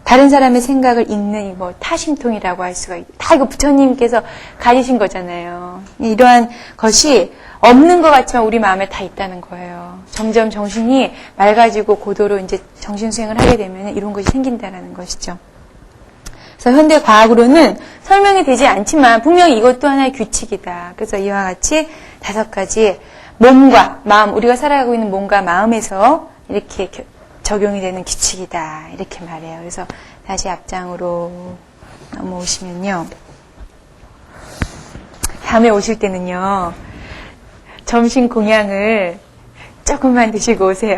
다른 사람의 생각을 읽는 뭐 타심통이라고 할 수가 있고 다 이거 부처님께서 가지신 거잖아요. 이러한 것이 없는 것 같지만 우리 마음에 다 있다는 거예요. 점점 정신이 맑아지고 고도로 이제 정신 수행을 하게 되면 이런 것이 생긴다는 것이죠. 그래서 현대 과학으로는 설명이 되지 않지만 분명히 이것도 하나의 규칙이다. 그래서 이와 같이 5가지 몸과 마음, 우리가 살아가고 있는 몸과 마음에서 이렇게 적용이 되는 규칙이다. 이렇게 말해요. 그래서 다시 앞장으로 넘어오시면요. 다음에 오실 때는요. 점심 공양을 조금만 드시고 오세요.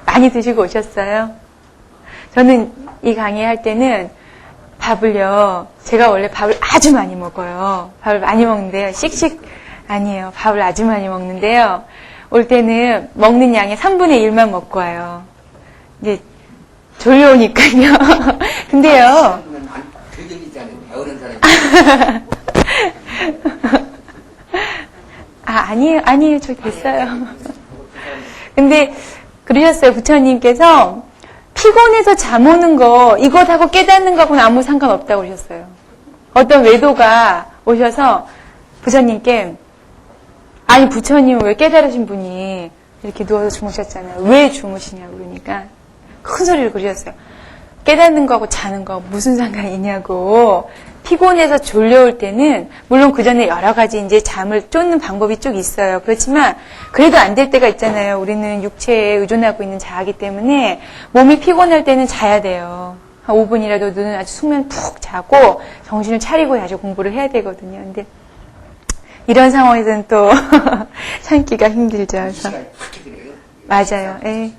많이 드시고 오셨어요? 저는 이 강의 할 때는 밥을요. 제가 원래 밥을 아주 많이 먹어요. 밥을 많이 먹는데요. 씩씩 아니에요. 밥을 아주 많이 먹는데요. 올 때는 먹는 양의 3분의 1만 먹고 와요. 이제 졸려오니까요. 근데요. 아니에요. 저 됐어요. 근데 그러셨어요. 부처님께서 피곤해서 잠 오는 거 이것하고 깨닫는 거하고는 아무 상관없다고 그러셨어요. 어떤 외도가 오셔서 부처님께 아니 부처님은 왜 깨달으신 분이 이렇게 누워서 주무셨잖아요. 왜 주무시냐고 그러니까 큰 소리를 그러셨어요. 깨닫는 거하고 자는 거 무슨 상관이 있냐고. 피곤해서 졸려올 때는 물론 그 전에 여러 가지 이제 잠을 쫓는 방법이 쭉 있어요. 그렇지만 그래도 안 될 때가 있잖아요. 우리는 육체에 의존하고 있는 자아이기 때문에 몸이 피곤할 때는 자야 돼요. 한 5분이라도 눈은 아주 숙면 푹 자고 정신을 차리고 다시 공부를 해야 되거든요. 근데 이런 상황에서는 또 참기가 힘들죠. 그래서 맞아요. 예.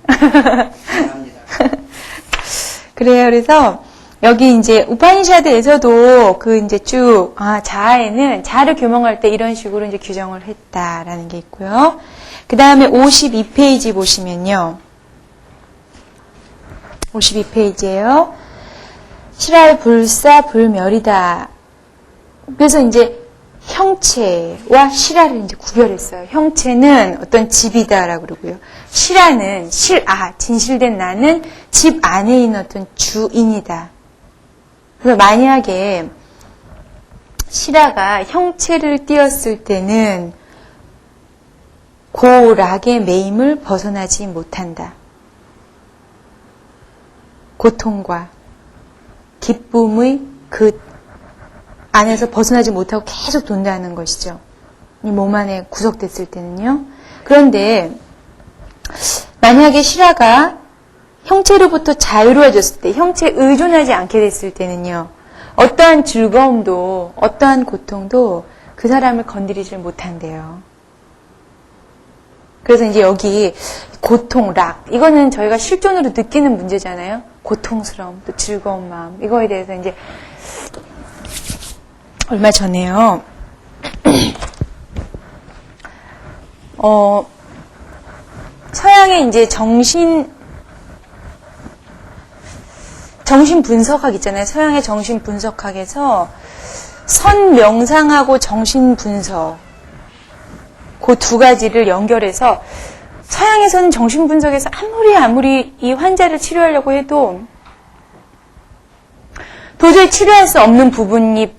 그래요. 그래서 여기 이제 우파니샤드에서도 그 이제 쭉 자아에는 자아를 규명할 때 이런 식으로 이제 규정을 했다라는 게 있고요. 그 다음에 52페이지 보시면요. 52페이지예요. 실할 불사 불멸이다. 그래서 이제 형체와 실화를 이제 구별했어요. 형체는 어떤 집이다라고 그러고요. 실화는 진실된 나는 집 안에 있는 어떤 주인이다. 그래서 만약에 실화가 형체를 띄었을 때는 고락의 매임을 벗어나지 못한다. 고통과 기쁨의 그 안에서 벗어나지 못하고 계속 돈다는 것이죠. 이 몸 안에 구속됐을 때는요. 그런데 만약에 실화가 형체로부터 자유로워졌을 때, 형체에 의존하지 않게 됐을 때는요. 어떠한 즐거움도 어떠한 고통도 그 사람을 건드리지 못한대요. 그래서 이제 여기 고통, 락 이거는 저희가 실존으로 느끼는 문제잖아요. 고통스러움, 또 즐거운 마음 이거에 대해서 이제 얼마 전에요. 서양의 이제 정신 분석학 있잖아요. 서양의 정신 분석학에서 선 명상하고 정신 분석 그 두 가지를 연결해서 서양에서는 정신분석에서 아무리 이 환자를 치료하려고 해도 도저히 치료할 수 없는 부분이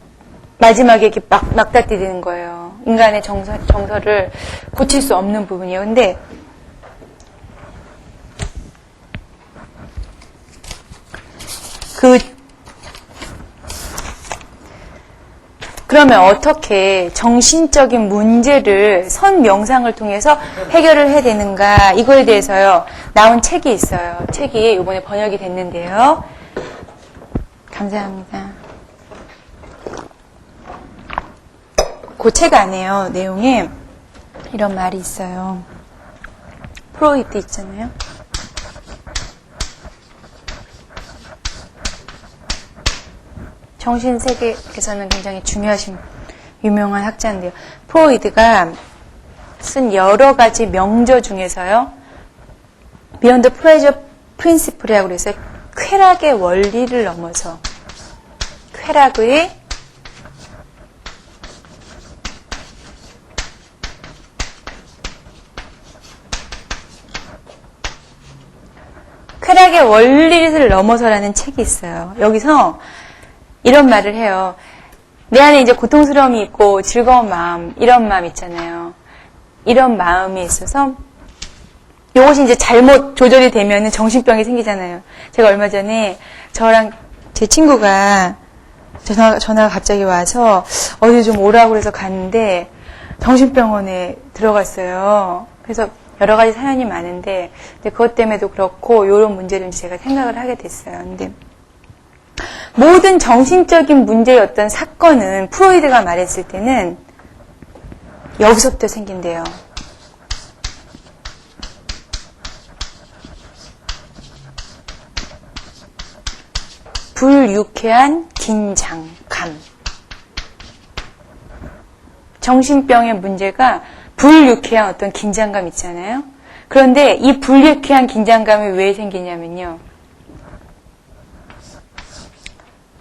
마지막에 이렇게 막다띠되는 거예요. 인간의 정서를 고칠 수 없는 부분이에요. 근데 그러면 어떻게 정신적인 문제를 선명상을 통해서 해결을 해야 되는가, 이거에 대해서요 나온 책이 있어요. 책이 이번에 번역이 됐는데요. 감사합니다. 그 책 안에요 내용에 이런 말이 있어요. 프로이트 있잖아요. 정신세계에서는 굉장히 중요하신 유명한 학자인데요. 프로이드가 쓴 여러 가지 명저 중에서요. Beyond the Pleasure Principle이라고 그래서 쾌락의 원리를 넘어서 쾌락의 원리를 넘어서라는 책이 있어요. 여기서 이런 말을 해요. 내 안에 이제 고통스러움이 있고 즐거운 마음, 이런 마음 있잖아요. 이런 마음이 있어서 이것이 이제 잘못 조절이 되면 정신병이 생기잖아요. 제가 얼마 전에 저랑 제 친구가 전화가 갑자기 와서 어디 좀 오라고 그래서 갔는데 정신병원에 들어갔어요. 그래서 여러 가지 사연이 많은데 그것 때문에도 그렇고 이런 문제를 제가 생각을 하게 됐어요. 근데 모든 정신적인 문제의 어떤 사건은 프로이드가 말했을 때는 여기서부터 생긴대요. 불유쾌한 긴장감. 정신병의 문제가 불유쾌한 어떤 긴장감 있잖아요. 그런데 이 불유쾌한 긴장감이 왜 생기냐면요.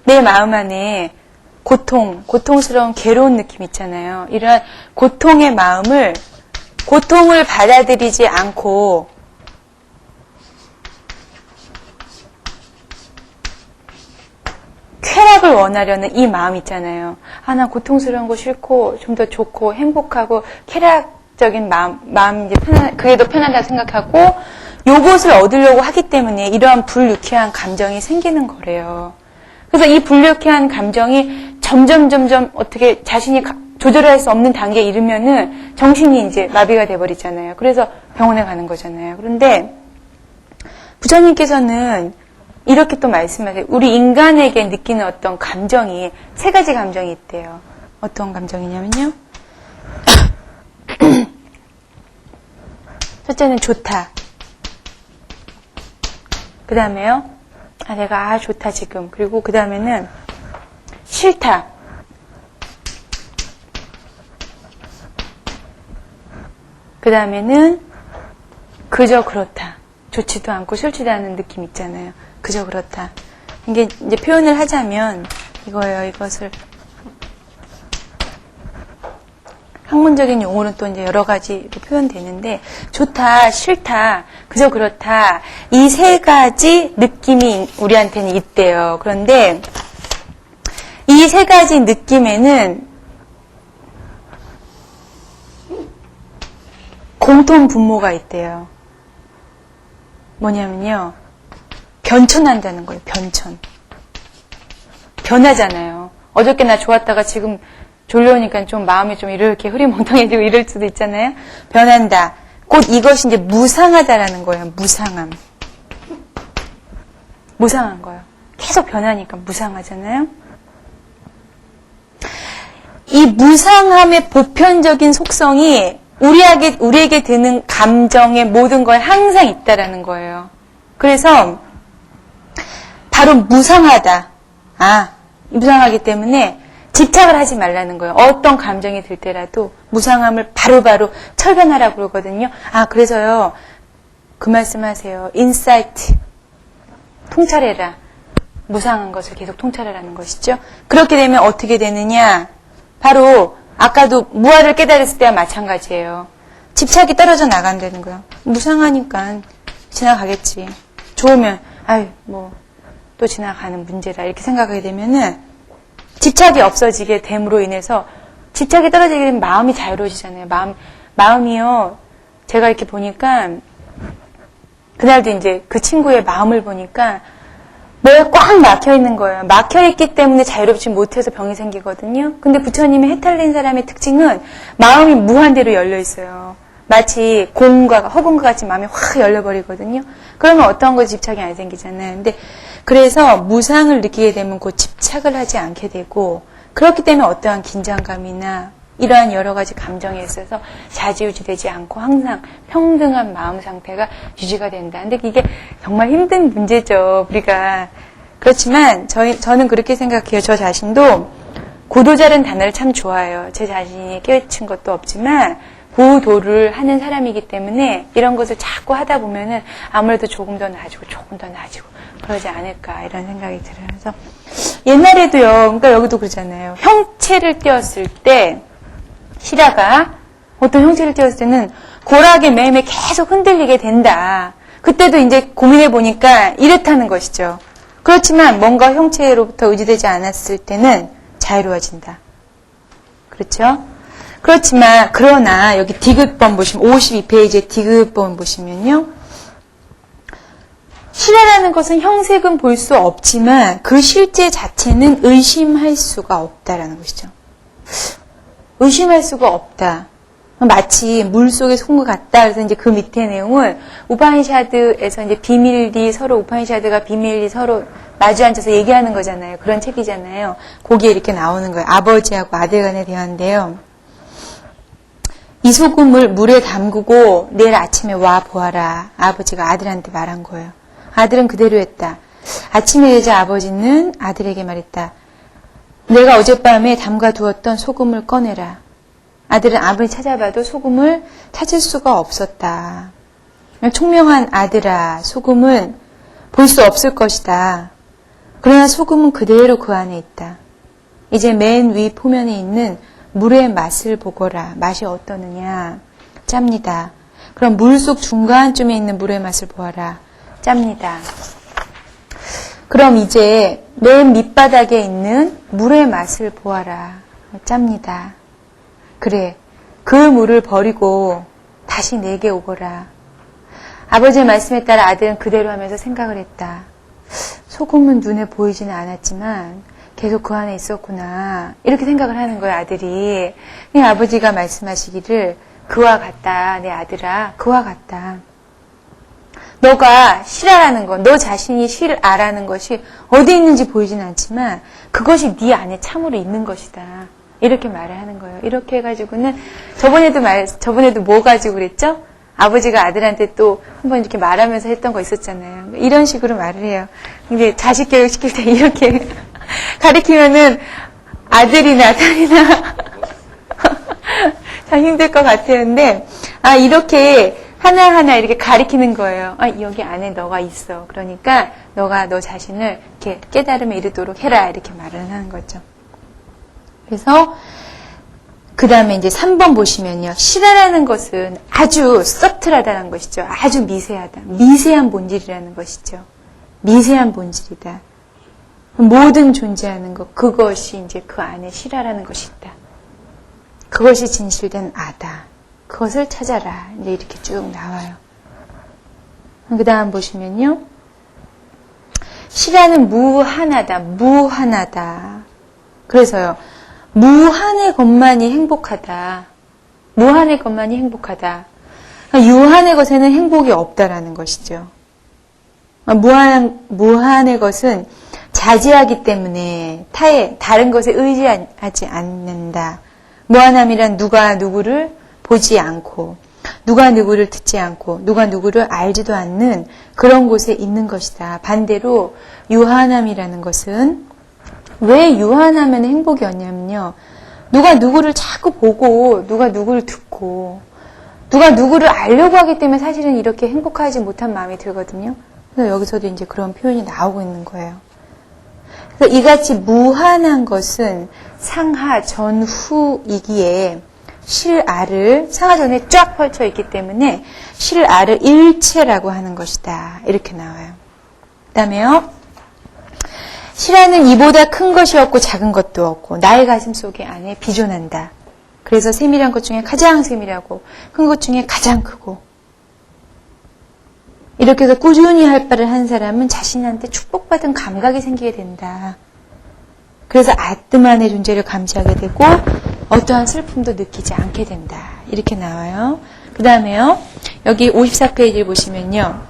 내 마음 안에 고통스러운 괴로운 느낌 있잖아요. 이러한 고통의 마음을, 고통을 받아들이지 않고 쾌락을 원하려는 이 마음 있잖아요. 아, 난 고통스러운 거 싫고 좀 더 좋고 행복하고 쾌락적인 마음 이제 그게 더 편하다 생각하고 요것을 얻으려고 하기 때문에 이러한 불유쾌한 감정이 생기는 거래요. 그래서 이 불유쾌한 감정이 점점 어떻게 자신이 조절할 수 없는 단계에 이르면은 정신이 이제 마비가 돼버리잖아요. 그래서 병원에 가는 거잖아요. 그런데 부처님께서는 이렇게 또 말씀하세요. 우리 인간에게 느끼는 어떤 감정이 세 가지 감정이 있대요. 어떤 감정이냐면요. 첫째는 좋다. 그 다음에요. 내가 좋다 지금. 그리고 그 다음에는 싫다. 그 다음에는 그저 그렇다. 좋지도 않고 싫지도 않은 느낌 있잖아요. 그저 그렇다. 이게 이제 표현을 하자면 이거예요. 이것을 학문적인 용어는 또 이제 여러 가지로 표현되는데 좋다, 싫다, 그저 그렇다. 이 세 가지 느낌이 우리한테는 있대요. 그런데 이 세 가지 느낌에는 공통 분모가 있대요. 뭐냐면요. 변천한다는 거예요. 변하잖아요. 어저께 나 좋았다가 지금 졸려오니까 좀 마음이 좀 이렇게 흐리멍텅해지고 이럴 수도 있잖아요. 변한다. 곧 이것이 이제 무상하다라는 거예요. 무상함. 무상한 거예요. 계속 변하니까 무상하잖아요. 이 무상함의 보편적인 속성이 우리에게 드는 감정의 모든 거에 항상 있다라는 거예요. 그래서 바로 무상하다. 무상하기 때문에 집착을 하지 말라는 거예요. 어떤 감정이 들 때라도 무상함을 바로바로 철변하라고 그러거든요. 그래서요. 그 말씀하세요. 인사이트. 통찰해라. 무상한 것을 계속 통찰하라는 것이죠. 그렇게 되면 어떻게 되느냐. 바로 아까도 무아를 깨달았을 때와 마찬가지예요. 집착이 떨어져 나간다는 거예요. 무상하니까 지나가겠지. 좋으면 아유 뭐 또 지나가는 문제다 이렇게 생각하게 되면은 집착이 없어지게 됨으로 인해서 집착이 떨어지게 되면 마음이 자유로워지잖아요. 마음이요. 제가 이렇게 보니까 그날도 이제 그 친구의 마음을 보니까 뭐에 꽉 막혀 있는 거예요. 막혀 있기 때문에 자유롭지 못해서 병이 생기거든요. 근데 부처님이 해탈된 사람의 특징은 마음이 무한대로 열려 있어요. 마치 허공과 같이 마음이 확 열려버리거든요. 그러면 어떤 것에 집착이 안 생기잖아요. 근데 그래서 무상을 느끼게 되면 곧 집착을 하지 않게 되고 그렇기 때문에 어떠한 긴장감이나 이러한 여러 가지 감정에 있어서 좌지우지되지 않고 항상 평등한 마음 상태가 유지가 된다. 근데 이게 정말 힘든 문제죠, 우리가. 그렇지만 저는 그렇게 생각해요. 저 자신도 고도자라는 단어를 참 좋아해요. 제 자신이 깨우친 것도 없지만 고도를 하는 사람이기 때문에 이런 것을 자꾸 하다 보면은 아무래도 조금 더 나아지고 그러지 않을까 이런 생각이 들어요. 그래서 옛날에도요, 그러니까 여기도 그러잖아요. 형체를 띄었을 때 실화가 어떤 형체를 띄었을 때는 고락의 매매 계속 흔들리게 된다. 그때도 이제 고민해 보니까 이렇다는 것이죠. 그렇지만 뭔가 형체로부터 의지되지 않았을 때는 자유로워진다. 그렇죠? 그렇지만 그러나 여기 디귿번 보시면 52페이지에 디귿번 보시면요. 실화라는 것은 형색은 볼 수 없지만 그 실제 자체는 의심할 수가 없다라는 것이죠. 의심할 수가 없다. 마치 물 속에 쏜 것 같다. 그래서 이제 그 밑에 내용을 우파니샤드에서 이제 우파니샤드가 비밀리 서로 마주 앉아서 얘기하는 거잖아요. 그런 책이잖아요. 거기에 이렇게 나오는 거예요. 아버지하고 아들 간의 대화인데요. 이 소금을 물에 담그고 내일 아침에 와 보아라. 아버지가 아들한테 말한 거예요. 아들은 그대로 했다. 아침에 되자 아버지는 아들에게 말했다. 내가 어젯밤에 담가두었던 소금을 꺼내라. 아들은 아무리 찾아봐도 소금을 찾을 수가 없었다. 총명한 아들아, 소금은 볼 수 없을 것이다. 그러나 소금은 그대로 그 안에 있다. 이제 맨 위 포면에 있는 물의 맛을 보거라. 맛이 어떠느냐? 짭니다. 그럼 물 속 중간쯤에 있는 물의 맛을 보아라. 짭니다. 그럼 이제 맨 밑바닥에 있는 물의 맛을 보아라. 짭니다. 그래, 그 물을 버리고 다시 내게 오거라. 아버지의 말씀에 따라 아들은 그대로 하면서 생각을 했다. 소금은 눈에 보이지는 않았지만 계속 그 안에 있었구나. 이렇게 생각을 하는 거예요, 아들이. 아버지가 말씀하시기를 그와 같다, 내 아들아, 그와 같다. 너가 실화라는 것, 너 자신이 실아라는 것이 어디 있는지 보이지는 않지만 그것이 네 안에 참으로 있는 것이다. 이렇게 말을 하는 거예요. 이렇게 해가지고는 저번에도 뭐 가지고 그랬죠? 아버지가 아들한테 또 한번 이렇게 말하면서 했던 거 있었잖아요. 이런 식으로 말을 해요. 근데 자식 교육 시킬 때 이렇게 가리키면은 아들이나 딸이나 참 힘들 것 같았는데, 이렇게 하나하나 이렇게 가리키는 거예요. 여기 안에 너가 있어. 그러니까 너가 너 자신을 이렇게 깨달음에 이르도록 해라. 이렇게 말을 하는 거죠. 그래서 그 다음에 이제 3번 보시면요. 실화라는 것은 아주 서틀하다는 것이죠. 아주 미세하다. 미세한 본질이라는 것이죠. 미세한 본질이다. 모든 존재하는 것, 그것이 이제 그 안에 실화라는 것이 있다. 그것이 진실된 아다. 그것을 찾아라. 이제 이렇게 쭉 나와요. 그 다음 보시면요. 실화는 무한하다. 무한하다. 그래서요. 무한의 것만이 행복하다. 무한의 것만이 행복하다. 유한의 것에는 행복이 없다라는 것이죠. 무한의 것은 자제하기 때문에 다른 것에 의지하지 않는다. 무한함이란 누가 누구를 보지 않고, 누가 누구를 듣지 않고, 누가 누구를 알지도 않는 그런 곳에 있는 것이다. 반대로 유한함이라는 것은 왜 유한하면 행복이 없냐면요. 누가 누구를 자꾸 보고, 누가 누구를 듣고, 누가 누구를 알려고 하기 때문에 사실은 이렇게 행복하지 못한 마음이 들거든요. 그래서 여기서도 이제 그런 표현이 나오고 있는 거예요. 그래서 이같이 무한한 것은 상하 전후이기에 실알을 상하전에 쫙 펼쳐 있기 때문에 실알을 일체라고 하는 것이다. 이렇게 나와요. 그 다음에요. 실알은 이보다 큰 것이 없고 작은 것도 없고 나의 가슴 속에 안에 비존한다. 그래서 세밀한 것 중에 가장 세밀하고 큰 것 중에 가장 크고 이렇게 해서 꾸준히 할 바를 한 사람은 자신한테 축복받은 감각이 생기게 된다. 그래서 아뜨만의 존재를 감지하게 되고 어떠한 슬픔도 느끼지 않게 된다. 이렇게 나와요. 그 다음에요. 여기 54페이지를 보시면요.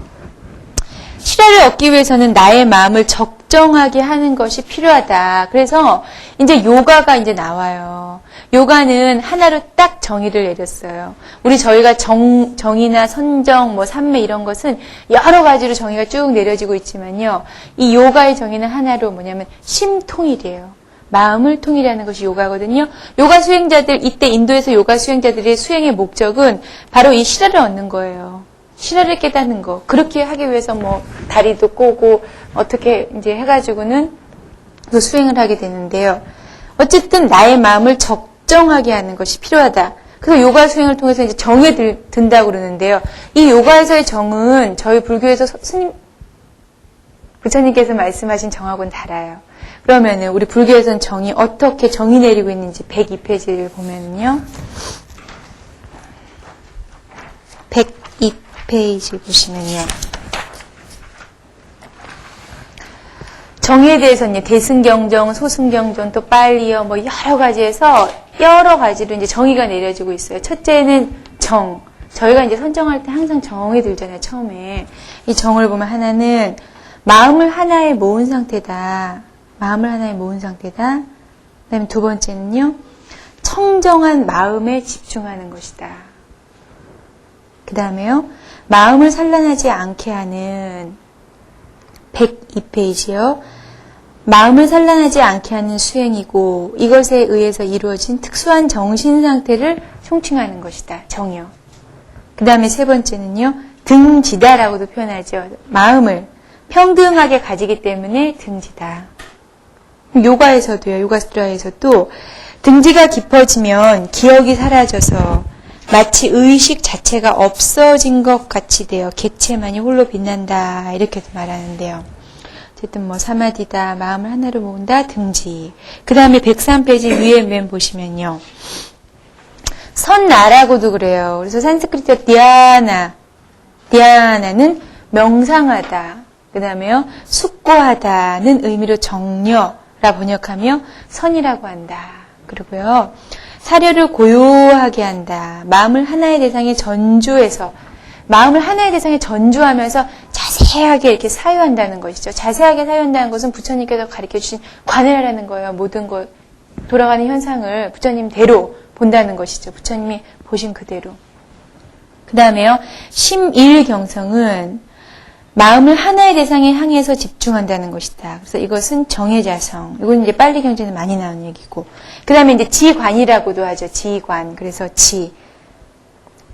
실화를 얻기 위해서는 나의 마음을 적정하게 하는 것이 필요하다. 그래서 이제 요가가 이제 나와요. 요가는 하나로 딱 정의를 내렸어요. 저희가 정의나 선정, 삼매 이런 것은 여러 가지로 정의가 쭉 내려지고 있지만요. 이 요가의 정의는 하나로 뭐냐면 심통일이에요. 마음을 통일하는 것이 요가거든요. 요가 수행자들, 이때 인도에서 요가 수행자들의 수행의 목적은 바로 이 실화를 얻는 거예요. 실화를 깨닫는 거. 그렇게 하기 위해서 다리도 꼬고 어떻게 이제 해가지고는 또 수행을 하게 되는데요. 어쨌든 나의 마음을 적정하게 하는 것이 필요하다. 그래서 요가 수행을 통해서 이제 정에 든다고 그러는데요. 이 요가에서의 정은 저희 불교에서 부처님께서 말씀하신 정하고는 달라요. 그러면은 우리 불교에서는 정이 어떻게 정의 내리고 있는지 102페이지를 보면요. 102페이지 보시면요. 정에 대해서 이제 대승경전, 소승경전, 또 빨리어 여러 가지에서 여러 가지로 이제 정의가 내려지고 있어요. 첫째는 정. 저희가 이제 선정할 때 항상 정이 들잖아요. 처음에 이 정을 보면 하나는 마음을 하나에 모은 상태다. 마음을 하나에 모은 상태다. 그다음에 두 번째는요. 청정한 마음에 집중하는 것이다. 그 다음에요. 마음을 산란하지 않게 하는 102페이지요. 마음을 산란하지 않게 하는 수행이고 이것에 의해서 이루어진 특수한 정신 상태를 총칭하는 것이다. 정이요. 그 다음에 세 번째는요. 등지다라고도 표현하죠. 마음을 평등하게 가지기 때문에 등지다. 요가에서도요. 요가수트라에서도 등지가 깊어지면 기억이 사라져서 마치 의식 자체가 없어진 것 같이 되어 객체만이 홀로 빛난다. 이렇게도 말하는데요. 어쨌든 사마디다. 마음을 하나로 모은다. 등지. 그 다음에 103페이지 위에 맨 보시면요. 선나라고도 그래요. 그래서 산스크리트 디아나는 명상하다. 그 다음에요. 숙고하다는 의미로 정려라 번역하며 선이라고 한다. 그리고요. 사려를 고요하게 한다. 마음을 하나의 대상에 전주해서 마음을 하나의 대상에 전주하면서 자세하게 이렇게 사유한다는 것이죠. 자세하게 사유한다는 것은 부처님께서 가르쳐주신 관해라라는 거예요. 모든 것 돌아가는 현상을 부처님대로 본다는 것이죠. 부처님이 보신 그대로. 그 다음에요. 심일경성은 마음을 하나의 대상에 향해서 집중한다는 것이다. 그래서 이것은 정해자성. 이건 이제 빨리 경전에 많이 나오는 얘기고. 그 다음에 이제 지관이라고도 하죠. 지관. 그래서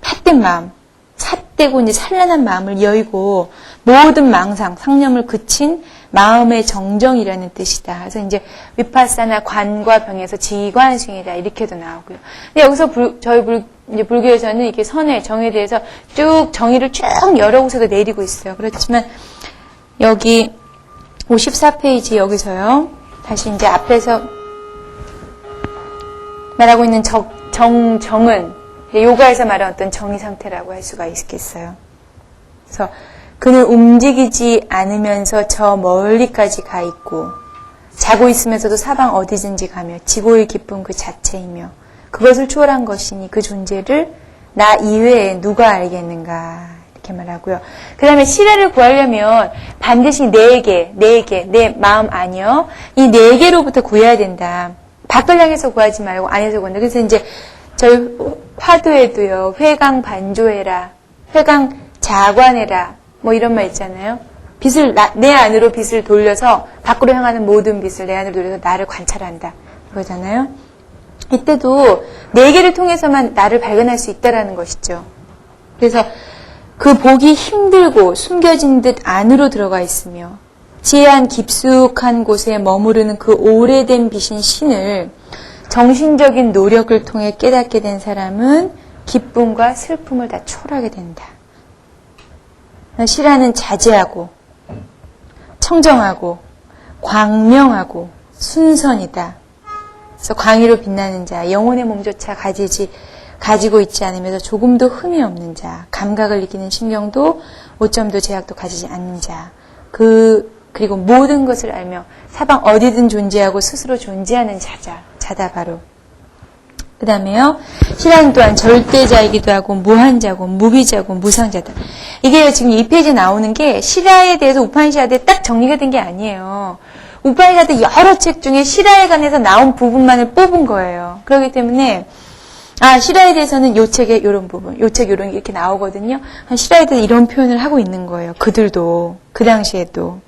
삿된 마음. 삿되고 이제 찬란한 마음을 여의고 모든 망상, 상념을 그친 마음의 정정이라는 뜻이다. 그래서 이제 위파사나 관과 병에서 지관승이다. 이렇게도 나오고요. 근데 여기서 저희 불교에서는 이렇게 선의 정에 대해서 쭉 정의를 쭉 여러 곳에서 내리고 있어요. 그렇지만 여기 54페이지 여기서요. 다시 이제 앞에서 말하고 있는 정은 요가에서 말하는 어떤 정의 상태라고 할 수가 있겠어요. 그래서 그는 움직이지 않으면서 저 멀리까지 가 있고 자고 있으면서도 사방 어디든지 가며 지고의 기쁨 그 자체이며 그것을 초월한 것이니 그 존재를 나 이외에 누가 알겠는가 이렇게 말하고요. 그 다음에 실화를 구하려면 반드시 내 마음 아니요. 이 4개로부터 구해야 된다. 밖을 향해서 구하지 말고 안에서 구한다. 그래서 이제 저희 화두에도요. 회강 반조해라. 회강 자관해라. 이런 말 있잖아요. 내 안으로 빛을 돌려서 밖으로 향하는 모든 빛을 내 안으로 돌려서 나를 관찰한다. 그거잖아요. 이때도 4개를 통해서만 나를 발견할 수 있다라는 것이죠. 그래서 그 보기 힘들고 숨겨진 듯 안으로 들어가 있으며 지혜한 깊숙한 곳에 머무르는 그 오래된 빛인 신을 정신적인 노력을 통해 깨닫게 된 사람은 기쁨과 슬픔을 다 초월하게 된다. 시라는 자제하고 청정하고 광명하고 순선이다. 그래서 광의로 빛나는 자, 영혼의 몸조차 가지고 있지 않으면서 조금도 흠이 없는 자, 감각을 느끼는 신경도 오점도 제약도 가지지 않는 자, 그리고 모든 것을 알며 사방 어디든 존재하고 스스로 존재하는 자다 바로. 그 다음에요, 시라는 또한 절대자이기도 하고 무한자고 무비자고 무상자다. 이게 지금 이 페이지에 나오는 게 시라에 대해서 우파니샤드에 딱 정리가 된 게 아니에요. 우파니샤드 여러 책 중에 시라에 관해서 나온 부분만을 뽑은 거예요. 그렇기 때문에 시라에 대해서는 요 책에 이런 부분, 요 책에 이런 게 이렇게 나오거든요. 시라에 대해서 이런 표현을 하고 있는 거예요. 그들도 그 당시에도.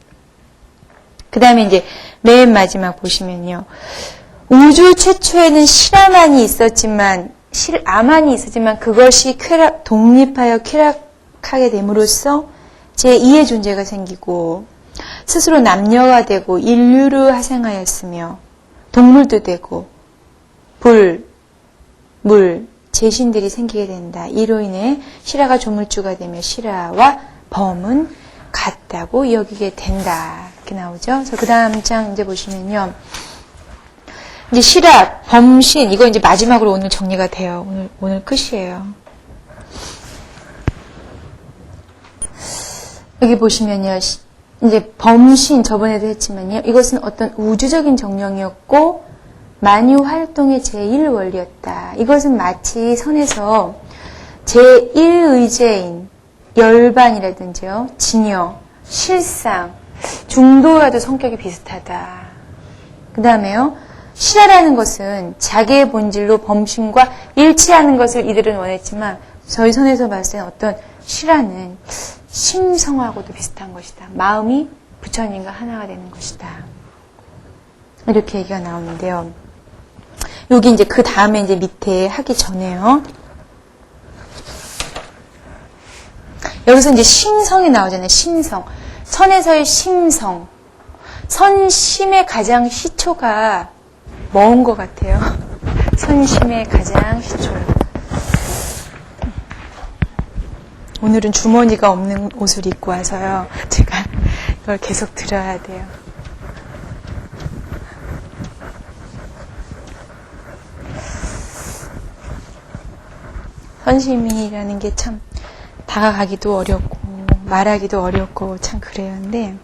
그 다음에 이제 맨 마지막 보시면요. 우주 최초에는 시라만이 있었지만 아만이 있었지만 그것이 독립하여 쾌락하게 됨으로써 제2의 존재가 생기고 스스로 남녀가 되고 인류를 화생하였으며 동물도 되고 불, 물, 제신들이 생기게 된다. 이로 인해 시라가 조물주가 되며 시라와 범은 같다고 여기게 된다. 이렇게 나오죠. 그래서 그 다음 장 이제 보시면요. 이제 시라, 범신, 이거 이제 마지막으로 오늘 정리가 돼요. 오늘 끝이에요. 여기 보시면요. 이제 범신, 저번에도 했지만요. 이것은 어떤 우주적인 정령이었고, 만유 활동의 제1원리였다. 이것은 마치 선에서 제1의제인 열반이라든지요, 진여, 실상, 중도와도 성격이 비슷하다. 그 다음에요, 시라라는 것은 자기의 본질로 범신과 일치하는 것을 이들은 원했지만 저희 선에서 봤을 때는 어떤 시라는 심성하고도 비슷한 것이다. 마음이 부처님과 하나가 되는 것이다. 이렇게 얘기가 나오는데요. 여기 이제 그 다음에 이제 밑에 하기 전에요. 여기서 이제 심성이 나오잖아요. 심성. 선에서의 심성. 선심의 가장 시초가 먼 것 같아요. 선심의 가장 시초. 오늘은 주머니가 없는 옷을 입고 와서요. 제가 이걸 계속 들어야 돼요. 선심이라는 게 참 다가가기도 어렵고 말하기도 어렵고 참 그래요. 근데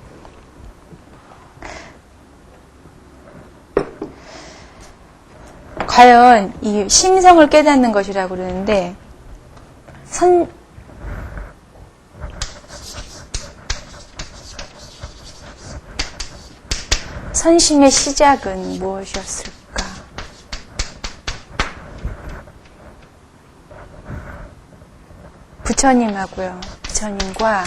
과연 이 심성을 깨닫는 것이라고 그러는데 선심의 시작은 무엇이었을까? 부처님하고요. 부처님과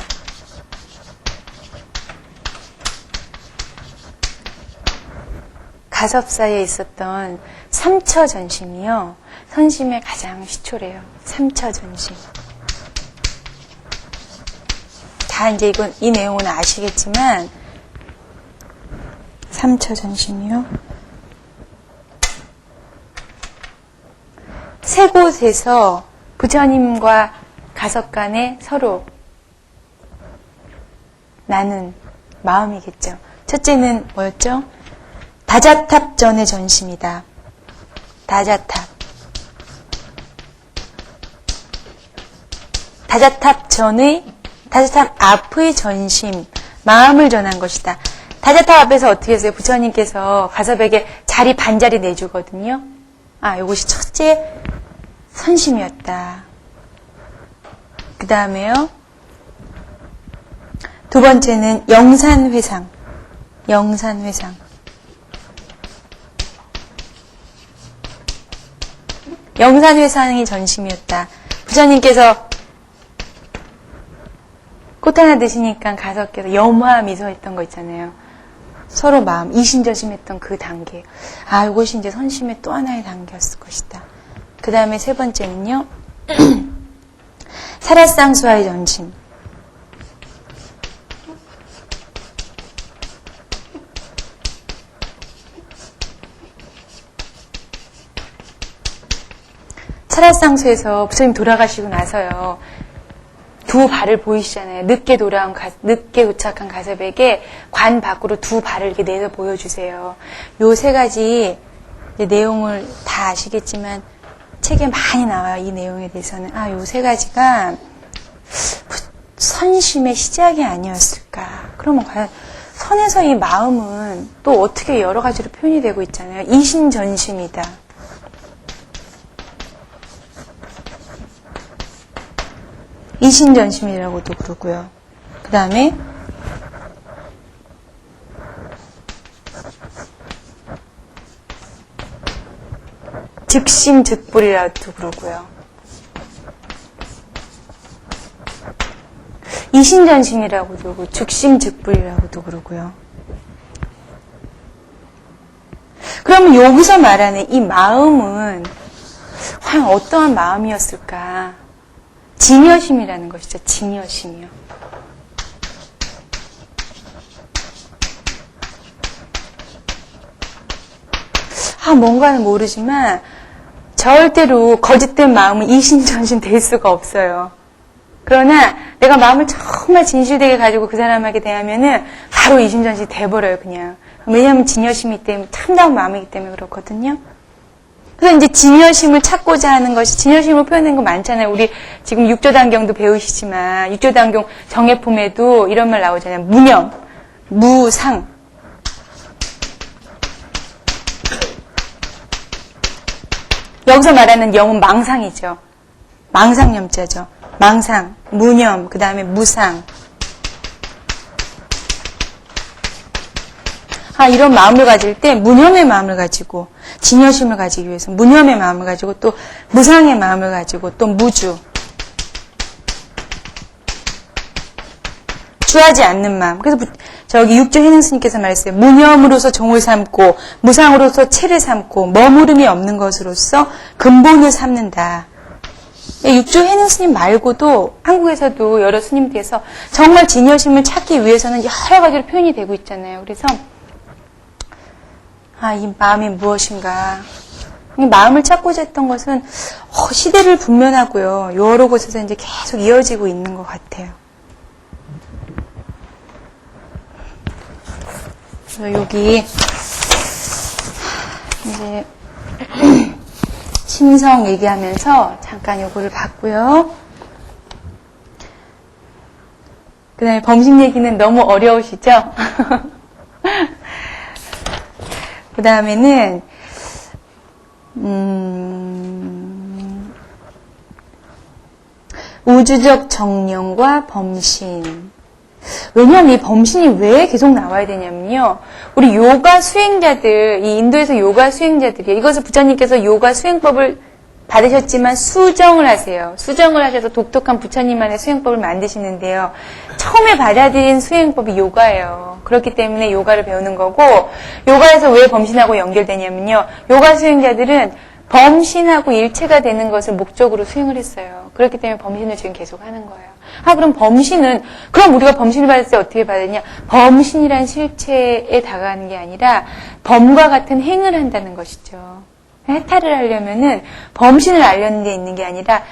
가섭 사이에 있었던 삼처전심이요. 선심의 가장 시초래요. 삼처전심. 다 이제 이 내용은 아시겠지만 삼처전심이요. 세 곳에서 부처님과 가섭 간에 서로 나눈 마음이겠죠. 첫째는 뭐였죠? 다자탑 전의 전심이다. 다자탑. 다자탑 앞의 전심, 마음을 전한 것이다. 다자탑 앞에서 어떻게 했어요? 부처님께서 가섭에게 반자리 내주거든요. 이것이 첫째 선심이었다. 그 다음에요. 두 번째는 영산회상. 영산회상이 전심이었다. 부처님께서 꽃 하나 드시니까 가섭께서 염화 미소했던 거 있잖아요. 서로 마음, 이심저심했던 그 단계. 이것이 이제 선심의 또 하나의 단계였을 것이다. 그 다음에 세 번째는요. 사라쌍수와의 전심. 차라상수에서 부처님 돌아가시고 나서요. 두 발을 보이시잖아요. 늦게 도착한 가섭에게 관 밖으로 두 발을 이렇게 내서 보여주세요. 요 세 가지 내용을 다 아시겠지만 책에 많이 나와요. 이 내용에 대해서는. 요 세 가지가 선심의 시작이 아니었을까. 그러면 과연 선에서 이 마음은 또 어떻게 여러 가지로 표현이 되고 있잖아요. 이신전심이다. 이신전심이라고도 그러고요. 그 다음에 즉심즉불이라고도 그러고요. 이신전심이라고도 그러고 즉심즉불이라고도 그러고요. 그러면 여기서 말하는 이 마음은 과연 어떠한 마음이었을까? 진여심이라는 것이죠. 진여심이요. 뭔가는 모르지만 절대로 거짓된 마음은 이신전심 될 수가 없어요. 그러나 내가 마음을 정말 진실되게 가지고 그 사람에게 대하면은 바로 이신전심이 돼버려요, 그냥. 왜냐하면 진여심이기 때문에, 참다운 마음이기 때문에 그렇거든요. 그래서 이제 진여심을 찾고자 하는 것이, 진여심을 표현하는 거 많잖아요. 우리 지금 육조단경도 배우시지만, 육조단경 정해품에도 이런 말 나오잖아요. 무념, 무상. 여기서 말하는 영은 망상이죠. 망상념자죠. 망상, 무념, 그 다음에 무상. 이런 마음을 가질 때 무념의 마음을 가지고 진여심을 가지기 위해서 무념의 마음을 가지고 또 무상의 마음을 가지고 또 무주. 주하지 않는 마음. 그래서 저기 육조 해능 스님께서 말했어요. 무념으로서 종을 삼고 무상으로서 체를 삼고 머무름이 없는 것으로서 근본을 삼는다. 육조 해능 스님 말고도 한국에서도 여러 스님께서 정말 진여심을 찾기 위해서는 여러 가지로 표현이 되고 있잖아요. 그래서 이 마음이 무엇인가. 이 마음을 찾고자 했던 것은 시대를 분면하고요. 여러 곳에서 이제 계속 이어지고 있는 것 같아요. 그래서 여기 이제 심성 얘기하면서 잠깐 요거를 봤고요. 그 다음에 범신 얘기는 너무 어려우시죠? 그 다음에는 우주적 정령과 범신. 왜냐하면 이 범신이 왜 계속 나와야 되냐면요. 우리 요가 수행자들, 이 인도에서 요가 수행자들이에요. 이것을 부처님께서 요가 수행법을 받으셨지만 수정을 하세요. 수정을 하셔서 독특한 부처님만의 수행법을 만드시는데요. 처음에 받아들인 수행법이 요가예요. 그렇기 때문에 요가를 배우는 거고, 요가에서 왜 범신하고 연결되냐면요. 요가 수행자들은 범신하고 일체가 되는 것을 목적으로 수행을 했어요. 그렇기 때문에 범신을 지금 계속 하는 거예요. 그럼 범신은, 그럼 우리가 범신을 받을 때 어떻게 받느냐? 범신이란 실체에 다가가는 게 아니라 범과 같은 행을 한다는 것이죠. 해탈을 하려면은 범신을 알려는 데 있는 게 아니라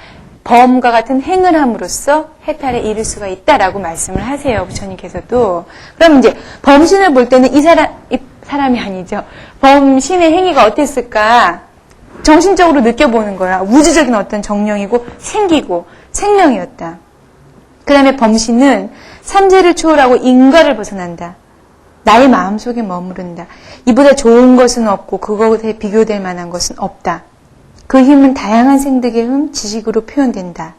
범과 같은 행을 함으로써 해탈에 이를 수가 있다라고 말씀을 하세요. 부처님께서도. 그럼 이제 범신을 볼 때는 이 사람이 아니죠. 범신의 행위가 어땠을까? 정신적으로 느껴보는 거야. 우주적인 어떤 정령이고 생기고 생명이었다. 그 다음에 범신은 삼재를 초월하고 인과를 벗어난다. 나의 마음속에 머무른다. 이보다 좋은 것은 없고 그것에 비교될 만한 것은 없다. 그 힘은 다양한 생득의 힘, 지식으로 표현된다.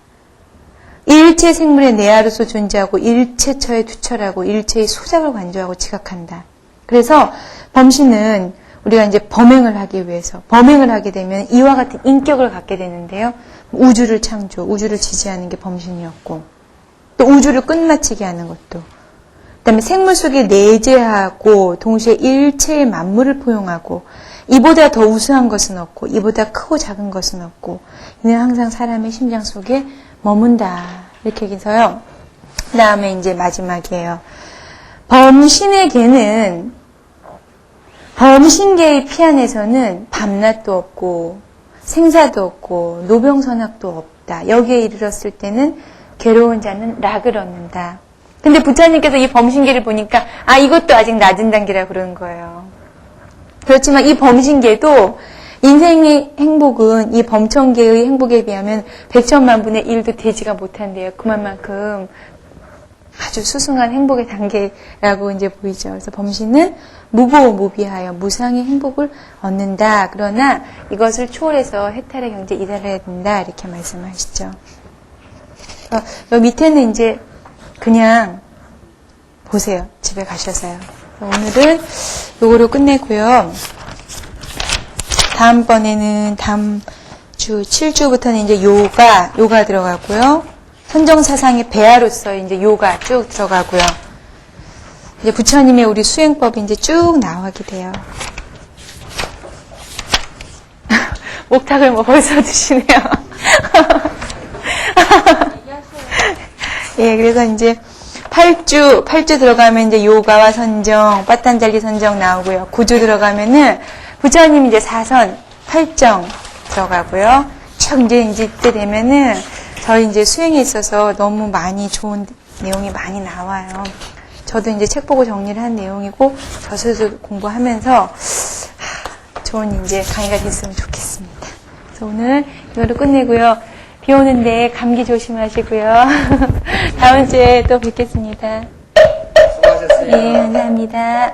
일체 생물의 내하로서 존재하고 일체처에 투철하고 일체의 소작을 관조하고 지각한다. 그래서 범신은 우리가 이제 범행을 하기 위해서 범행을 하게 되면 이와 같은 인격을 갖게 되는데요. 우주를 창조, 우주를 지지하는 게 범신이었고 또 우주를 끝마치게 하는 것도 그다음에 생물 속에 내재하고 동시에 일체의 만물을 포용하고 이보다 더 우수한 것은 없고 이보다 크고 작은 것은 없고 이는 항상 사람의 심장 속에 머문다. 이렇게 얘기해서요. 그 다음에 이제 마지막이에요. 범신에게는 범신계의 피안에서는 밤낮도 없고 생사도 없고 노병선학도 없다. 여기에 이르렀을 때는 괴로운 자는 락을 얻는다. 근데 부처님께서 이 범신계를 보니까 이것도 아직 낮은 단계라고 그러는 거예요. 그렇지만 이 범신계도 인생의 행복은 이 범천계의 행복에 비하면 100천만 분의 1도 되지가 못한대요. 그만큼 아주 수승한 행복의 단계라고 이제 보이죠. 그래서 범신은 무고무비하여 무상의 행복을 얻는다. 그러나 이것을 초월해서 해탈의 경지에 이달해야 된다. 이렇게 말씀하시죠. 여 밑에는 이제 그냥 보세요. 집에 가셔서요. 오늘은 요거로 끝내고요. 다음번에는 다음 주 7주부터는 이제 요가 들어가고요. 선정사상의 배아로서 이제 요가 쭉 들어가고요. 이제 부처님의 우리 수행법이 이제 쭉 나오게 돼요. 목탁을 뭐 벌써 드시네요. 예, 그래서 이제 8주 들어가면 이제 요가와 선정, 빠탄잘리 선정 나오고요. 9주 들어가면은 부처님 이제 4선, 8정 들어가고요. 쭉 이제 이때 되면은 저희 이제 수행에 있어서 너무 많이 좋은 내용이 많이 나와요. 저도 이제 책 보고 정리를 한 내용이고, 저 스스로 공부하면서 좋은 이제 강의가 됐으면 좋겠습니다. 그래서 오늘 이거로 끝내고요. 비 오는데 감기 조심하시고요. 다음 주에 또 뵙겠습니다. 수고하셨어요. 예, 감사합니다.